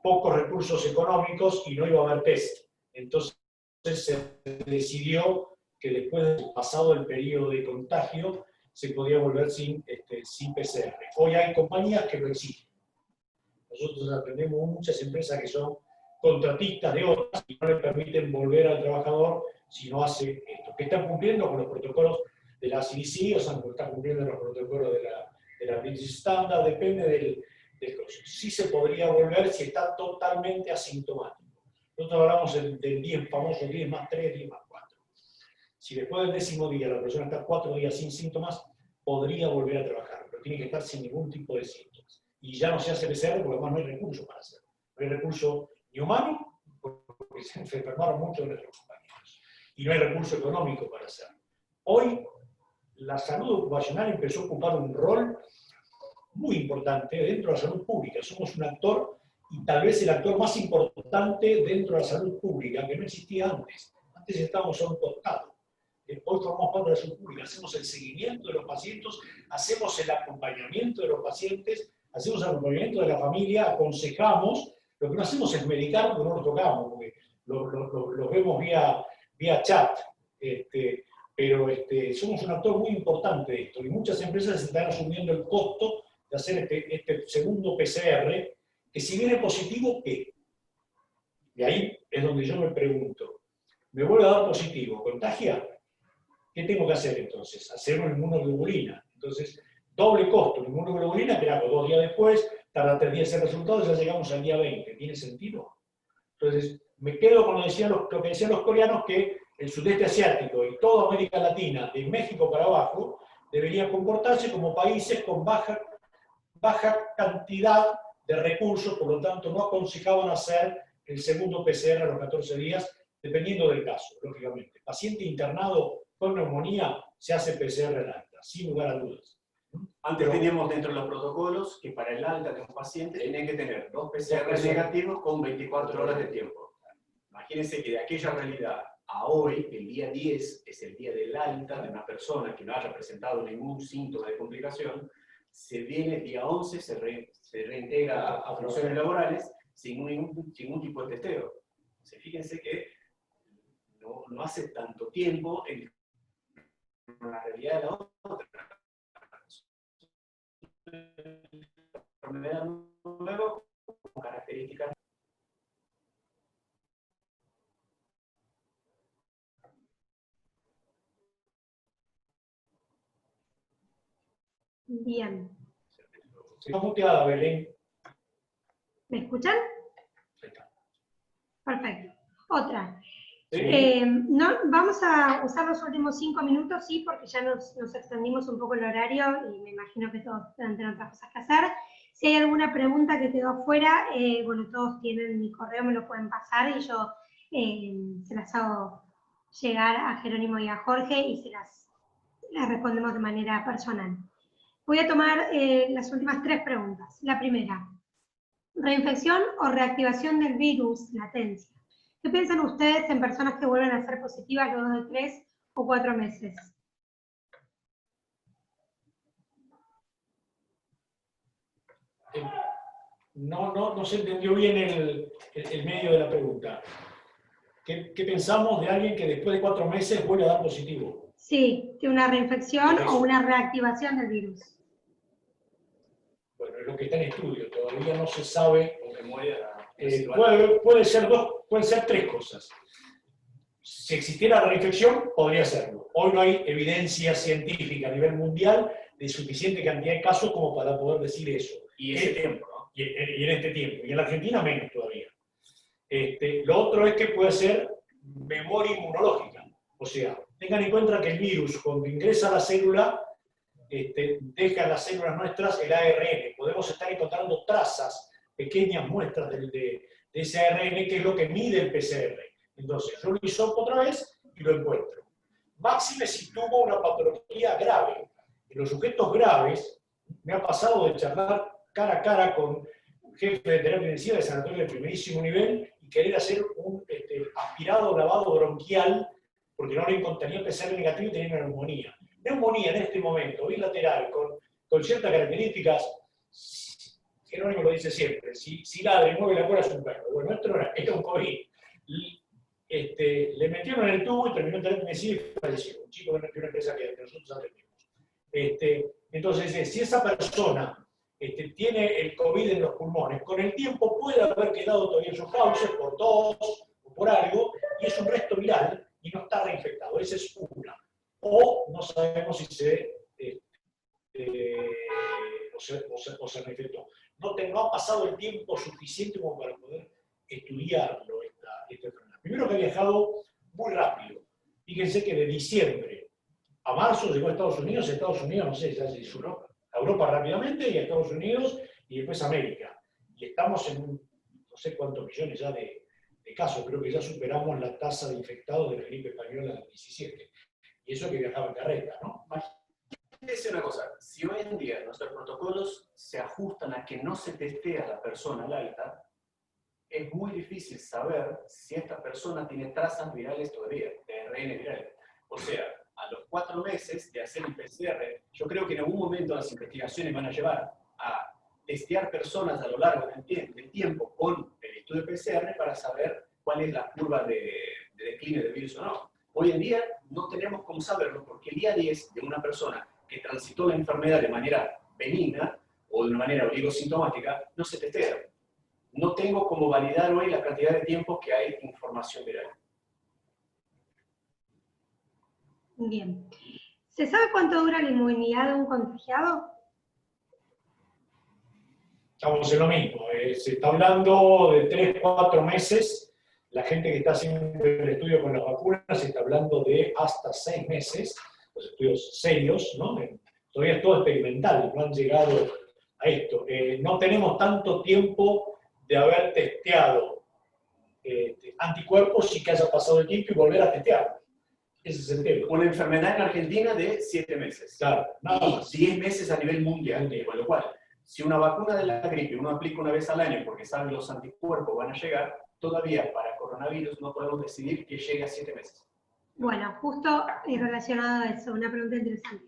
pocos recursos económicos y no iba a haber test. Entonces se decidió que después del pasado el periodo de contagio se podía volver sin PCR. Hoy hay compañías que lo exigen. Nosotros atendemos muchas empresas que son contratistas de otras y no le permiten volver al trabajador si no hace esto. Que están cumpliendo con los protocolos de la CDC, o sea, no están cumpliendo los protocolos de la British Standard, depende del costo. Sí se podría volver si está totalmente asintomático. Nosotros hablamos del 10, famoso 10 más 3, 10 más 4. Si después del 10.º día la persona está 4 días sin síntomas, podría volver a trabajar, pero tiene que estar sin ningún tipo de síntomas. Y ya no se hace PCR porque además no hay recurso para hacerlo. No hay recurso ni humano, porque se enfermaron muchos de nuestros compañeros. Y no hay recurso económico para hacerlo. Hoy, la salud ocupacional empezó a ocupar un rol muy importante dentro de la salud pública. Somos un actor, y tal vez el actor más importante dentro de la salud pública, que no existía antes. Antes estábamos a un costado. Hoy formamos parte de la salud pública, hacemos el seguimiento de los pacientes, hacemos el acompañamiento de los pacientes, hacemos el acompañamiento de la familia, aconsejamos. Lo que no hacemos es medicar porque no nos tocamos, porque los vemos vía chat. Pero somos un actor muy importante de esto, y muchas empresas están asumiendo el costo de hacer este segundo PCR, que si viene positivo, ¿qué? Y ahí es donde yo me pregunto, ¿me vuelve a dar positivo? ¿Contagia? ¿Qué tengo que hacer entonces? Hacer una inmunoglobulina. Entonces, doble costo, una inmunoglobulina que hago 2 días después, tarda 3 días en el resultado, y ya llegamos al día 20. ¿Tiene sentido? Entonces, me quedo con lo que decían los coreanos, que el sudeste asiático y toda América Latina, de México para abajo, deberían comportarse como países con baja cantidad de recursos, por lo tanto no aconsejaban hacer el segundo PCR a los 14 días, dependiendo del caso, lógicamente. Paciente internado con neumonía se hace PCR al alta, sin lugar a dudas. Antes teníamos dentro de los protocolos que para el alta de un paciente tenían que tener 2 PCR negativos con 24 horas de tiempo. Imagínense que de aquella realidad a hoy, el día 10 es el día del alta de una persona que no haya presentado ningún síntoma de complicación, se viene el día 11, se reintegra a funciones laborales sin ningún tipo de testeo. Entonces, fíjense que no hace tanto tiempo en la realidad de la otra. Enfermedad nueva con características. Bien. Está muteada, Belén. ¿Me escuchan? Ahí está. Perfecto. Otra. Sí. No, vamos a usar los últimos 5 minutos, sí, porque ya nos extendimos un poco el horario y me imagino que todos puedan tener otras cosas que hacer. Si hay alguna pregunta que quedó afuera, bueno, todos tienen mi correo, me lo pueden pasar y yo se las hago llegar a Jerónimo y a Jorge y las respondemos de manera personal. Voy a tomar las últimas 3 preguntas. La primera, reinfección o reactivación del virus, latencia. ¿Qué piensan ustedes en personas que vuelven a ser positivas luego de 3 o 4 meses? No se entendió bien el medio de la pregunta. ¿Qué pensamos de alguien que después de 4 meses vuelve a dar positivo? Sí, de una reinfección o una reactivación del virus. Bueno, es lo que está en estudio, todavía no se sabe. Con memoria Pueden ser 3 cosas. Si existiera la reinfección, podría serlo. Hoy no hay evidencia científica a nivel mundial de suficiente cantidad de casos como para poder decir eso. y ese tiempo, ¿no? Y en este tiempo. Y en la Argentina menos todavía. Lo otro es que puede ser memoria inmunológica. O sea, tengan en cuenta que el virus, cuando ingresa a la célula, deja en las células nuestras el ARN. Podemos estar encontrando trazas, pequeñas muestras de ese ARN, que es lo que mide el PCR. Entonces, yo lo hisopo otra vez y lo encuentro. Máxime si tuvo una patología grave. En los sujetos graves, me ha pasado de charlar cara a cara con un jefe de terapia intensiva de sanatorio de primerísimo nivel y querer hacer un aspirado lavado bronquial porque no le tenía PCR negativo y tenía una neumonía. Neumonía en este momento, bilateral, con ciertas características, Jerónimo lo dice siempre, si ladra y mueve la cola es un perro. Bueno, esto era un COVID. Le metieron en el tubo y terminó en terapia intensiva y falleció. Un chico de una empresa que nosotros atendimos. Entonces, si esa persona tiene el COVID en los pulmones, con el tiempo puede haber quedado todavía en sus cauces por tos o por algo, y es un resto viral y no está reinfectado. Esa es una. O no sabemos si se reinfectó. No ha pasado el tiempo suficiente como para poder estudiarlo, esta enfermedad. Primero que ha viajado muy rápido. Fíjense que de diciembre a marzo llegó a Estados Unidos, no sé, ya se hizo a Europa rápidamente y a Estados Unidos y después a América. Y estamos en no sé cuántos millones ya de casos, creo que ya superamos la tasa de infectados de la gripe española del 17. Y eso que viajaba en carreta, ¿no? Decir una cosa, si hoy en día nuestros protocolos se ajustan a que no se testea a la persona al alta, es muy difícil saber si esta persona tiene trazas virales todavía, de ARN viral. O sea, a los 4 meses de hacer un PCR, yo creo que en algún momento las investigaciones van a llevar a testear personas a lo largo del tiempo con el estudio de PCR para saber cuál es la curva de decline del virus o no. Hoy en día no tenemos cómo saberlo porque el día 10 de una persona que transitó la enfermedad de manera benigna o de una manera oligosintomática no se testea. No tengo cómo validar hoy la cantidad de tiempo que hay información viral. Bien. ¿Se sabe cuánto dura la inmunidad de un contagiado? Estamos en lo mismo. Se está hablando de 3, 4 meses. La gente que está haciendo el estudio con las vacunas se está hablando de hasta 6 meses. Los estudios serios, ¿no? Todavía es todo experimental, no han llegado a esto. No tenemos tanto tiempo de haber testeado anticuerpos y que haya pasado el tiempo y volver a testear. Ese es el tema. Una enfermedad en Argentina de 7 meses. Claro, nada más. 10 meses a nivel mundial. Con lo cual, si una vacuna de la gripe uno aplica una vez al año porque sabe que los anticuerpos van a llegar, todavía para coronavirus no podemos decidir que llegue a 7 meses. Bueno, justo relacionado a eso, una pregunta interesante.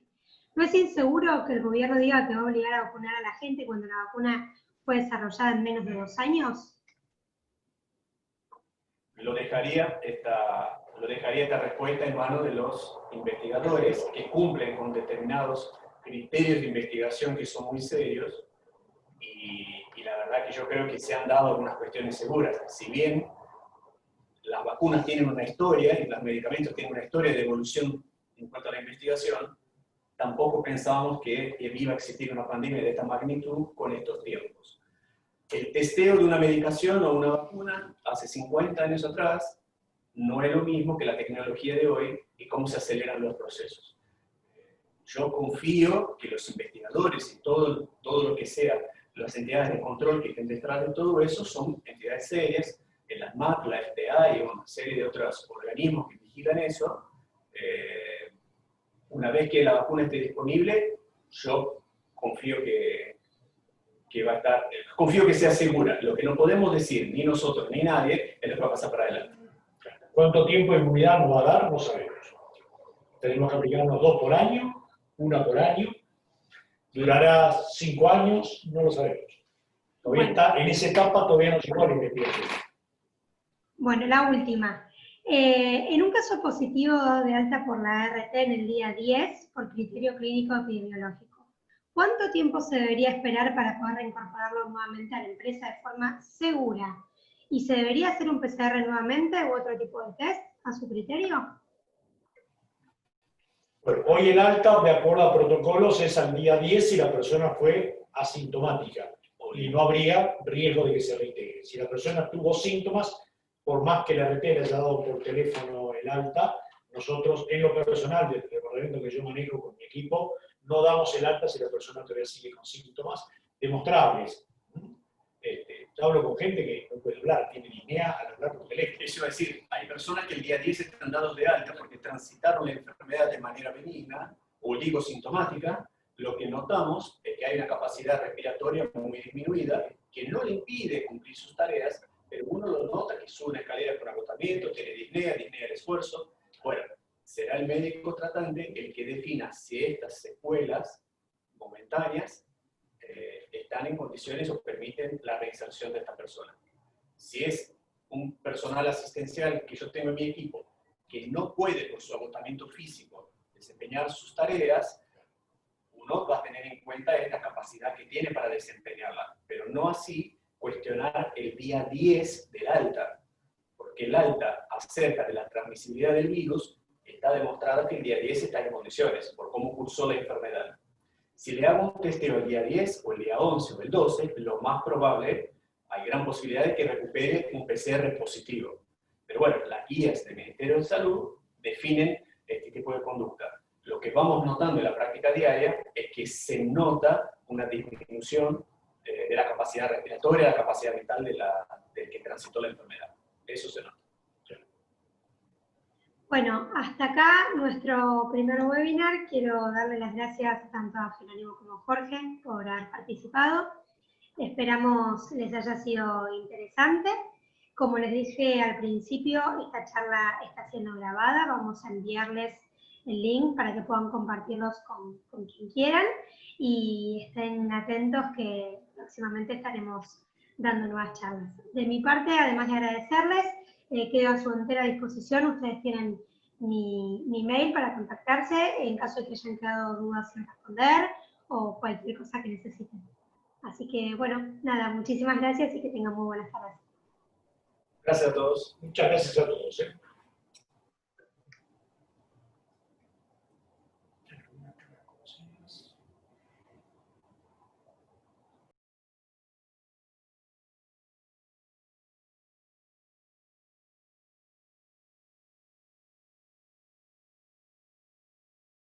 ¿No es inseguro que el gobierno diga que va a obligar a vacunar a la gente cuando la vacuna fue desarrollada en menos de 2 años? Lo dejaría esta respuesta en manos de los investigadores que cumplen con determinados criterios de investigación que son muy serios y la verdad que yo creo que se han dado algunas cuestiones seguras. Si bien las vacunas tienen una historia y los medicamentos tienen una historia de evolución en cuanto a la investigación, tampoco pensábamos que iba a existir una pandemia de esta magnitud con estos tiempos. El testeo de una medicación o una vacuna hace 50 años atrás no es lo mismo que la tecnología de hoy y cómo se aceleran los procesos. Yo confío que los investigadores y todo lo que sea, las entidades de control que estén detrás de todo eso son entidades serias, en la ANMAT, la FDA y una serie de otros organismos que vigilan eso. Una vez que la vacuna esté disponible, yo confío que va a estar, confío que sea segura. Lo que no podemos decir, ni nosotros ni nadie, es lo que va a pasar para adelante. ¿Cuánto tiempo de inmunidad nos va a dar? No sabemos. Tenemos que aplicarnos 2 por año, 1 por año. ¿Durará 5 años? No lo sabemos. Todavía está, en esa etapa todavía no llegó a la investigación. Bueno, la última. En un caso positivo de alta por la ART en el día 10, por criterio clínico epidemiológico, ¿cuánto tiempo se debería esperar para poder reincorporarlo nuevamente a la empresa de forma segura? ¿Y se debería hacer un PCR nuevamente u otro tipo de test a su criterio? Bueno, hoy el alta, de acuerdo a protocolos, es al día 10 si la persona fue asintomática y no habría riesgo de que se reintegre. Si la persona tuvo síntomas, por más que la RT le haya dado por teléfono el alta, nosotros, en lo personal, del departamento que yo manejo con mi equipo, no damos el alta si la persona todavía sigue con síntomas demostrables. Yo hablo con gente que no puede hablar, tiene disnea al hablar por teléfono. Eso iba a decir, hay personas que el día 10 están dados de alta porque transitaron la enfermedad de manera benigna o oligosintomática. Lo que notamos es que hay una capacidad respiratoria muy disminuida que no le impide cumplir sus tareas, pero uno lo nota que sube una escalera con agotamiento, tiene disnea de esfuerzo. Bueno, será el médico tratante el que defina si estas secuelas momentáneas están en condiciones o permiten la reinserción de esta persona. Si es un personal asistencial que yo tengo en mi equipo que no puede por su agotamiento físico desempeñar sus tareas, uno va a tener en cuenta esta capacidad que tiene para desempeñarla, pero no así cuestionar el día 10 del alta, porque el alta acerca de la transmisibilidad del virus está demostrada que el día 10 está en condiciones, por cómo cursó la enfermedad. Si le hago un testeo el día 10 o el día 11 o el 12, lo más probable, hay gran posibilidad de que recupere un PCR positivo. Pero bueno, las guías del Ministerio de Salud definen este tipo de conducta. Lo que vamos notando en la práctica diaria es que se nota una disminución de la capacidad respiratoria, la capacidad mental del que transitó la enfermedad. Eso se nota. Bueno, hasta acá nuestro primer webinar. Quiero darle las gracias tanto a Jerónimo como a Jorge por haber participado. Esperamos les haya sido interesante. Como les dije al principio, esta charla está siendo grabada. Vamos a enviarles el link para que puedan compartirlos con quien quieran. Y estén atentos que próximamente estaremos dando nuevas charlas. De mi parte, además de agradecerles, quedo a su entera disposición. Ustedes tienen mi mail para contactarse en caso de que hayan quedado dudas sin responder o cualquier cosa que necesiten. Así que, bueno, nada, muchísimas gracias y que tengan muy buenas tardes. Gracias a todos. Muchas gracias a todos.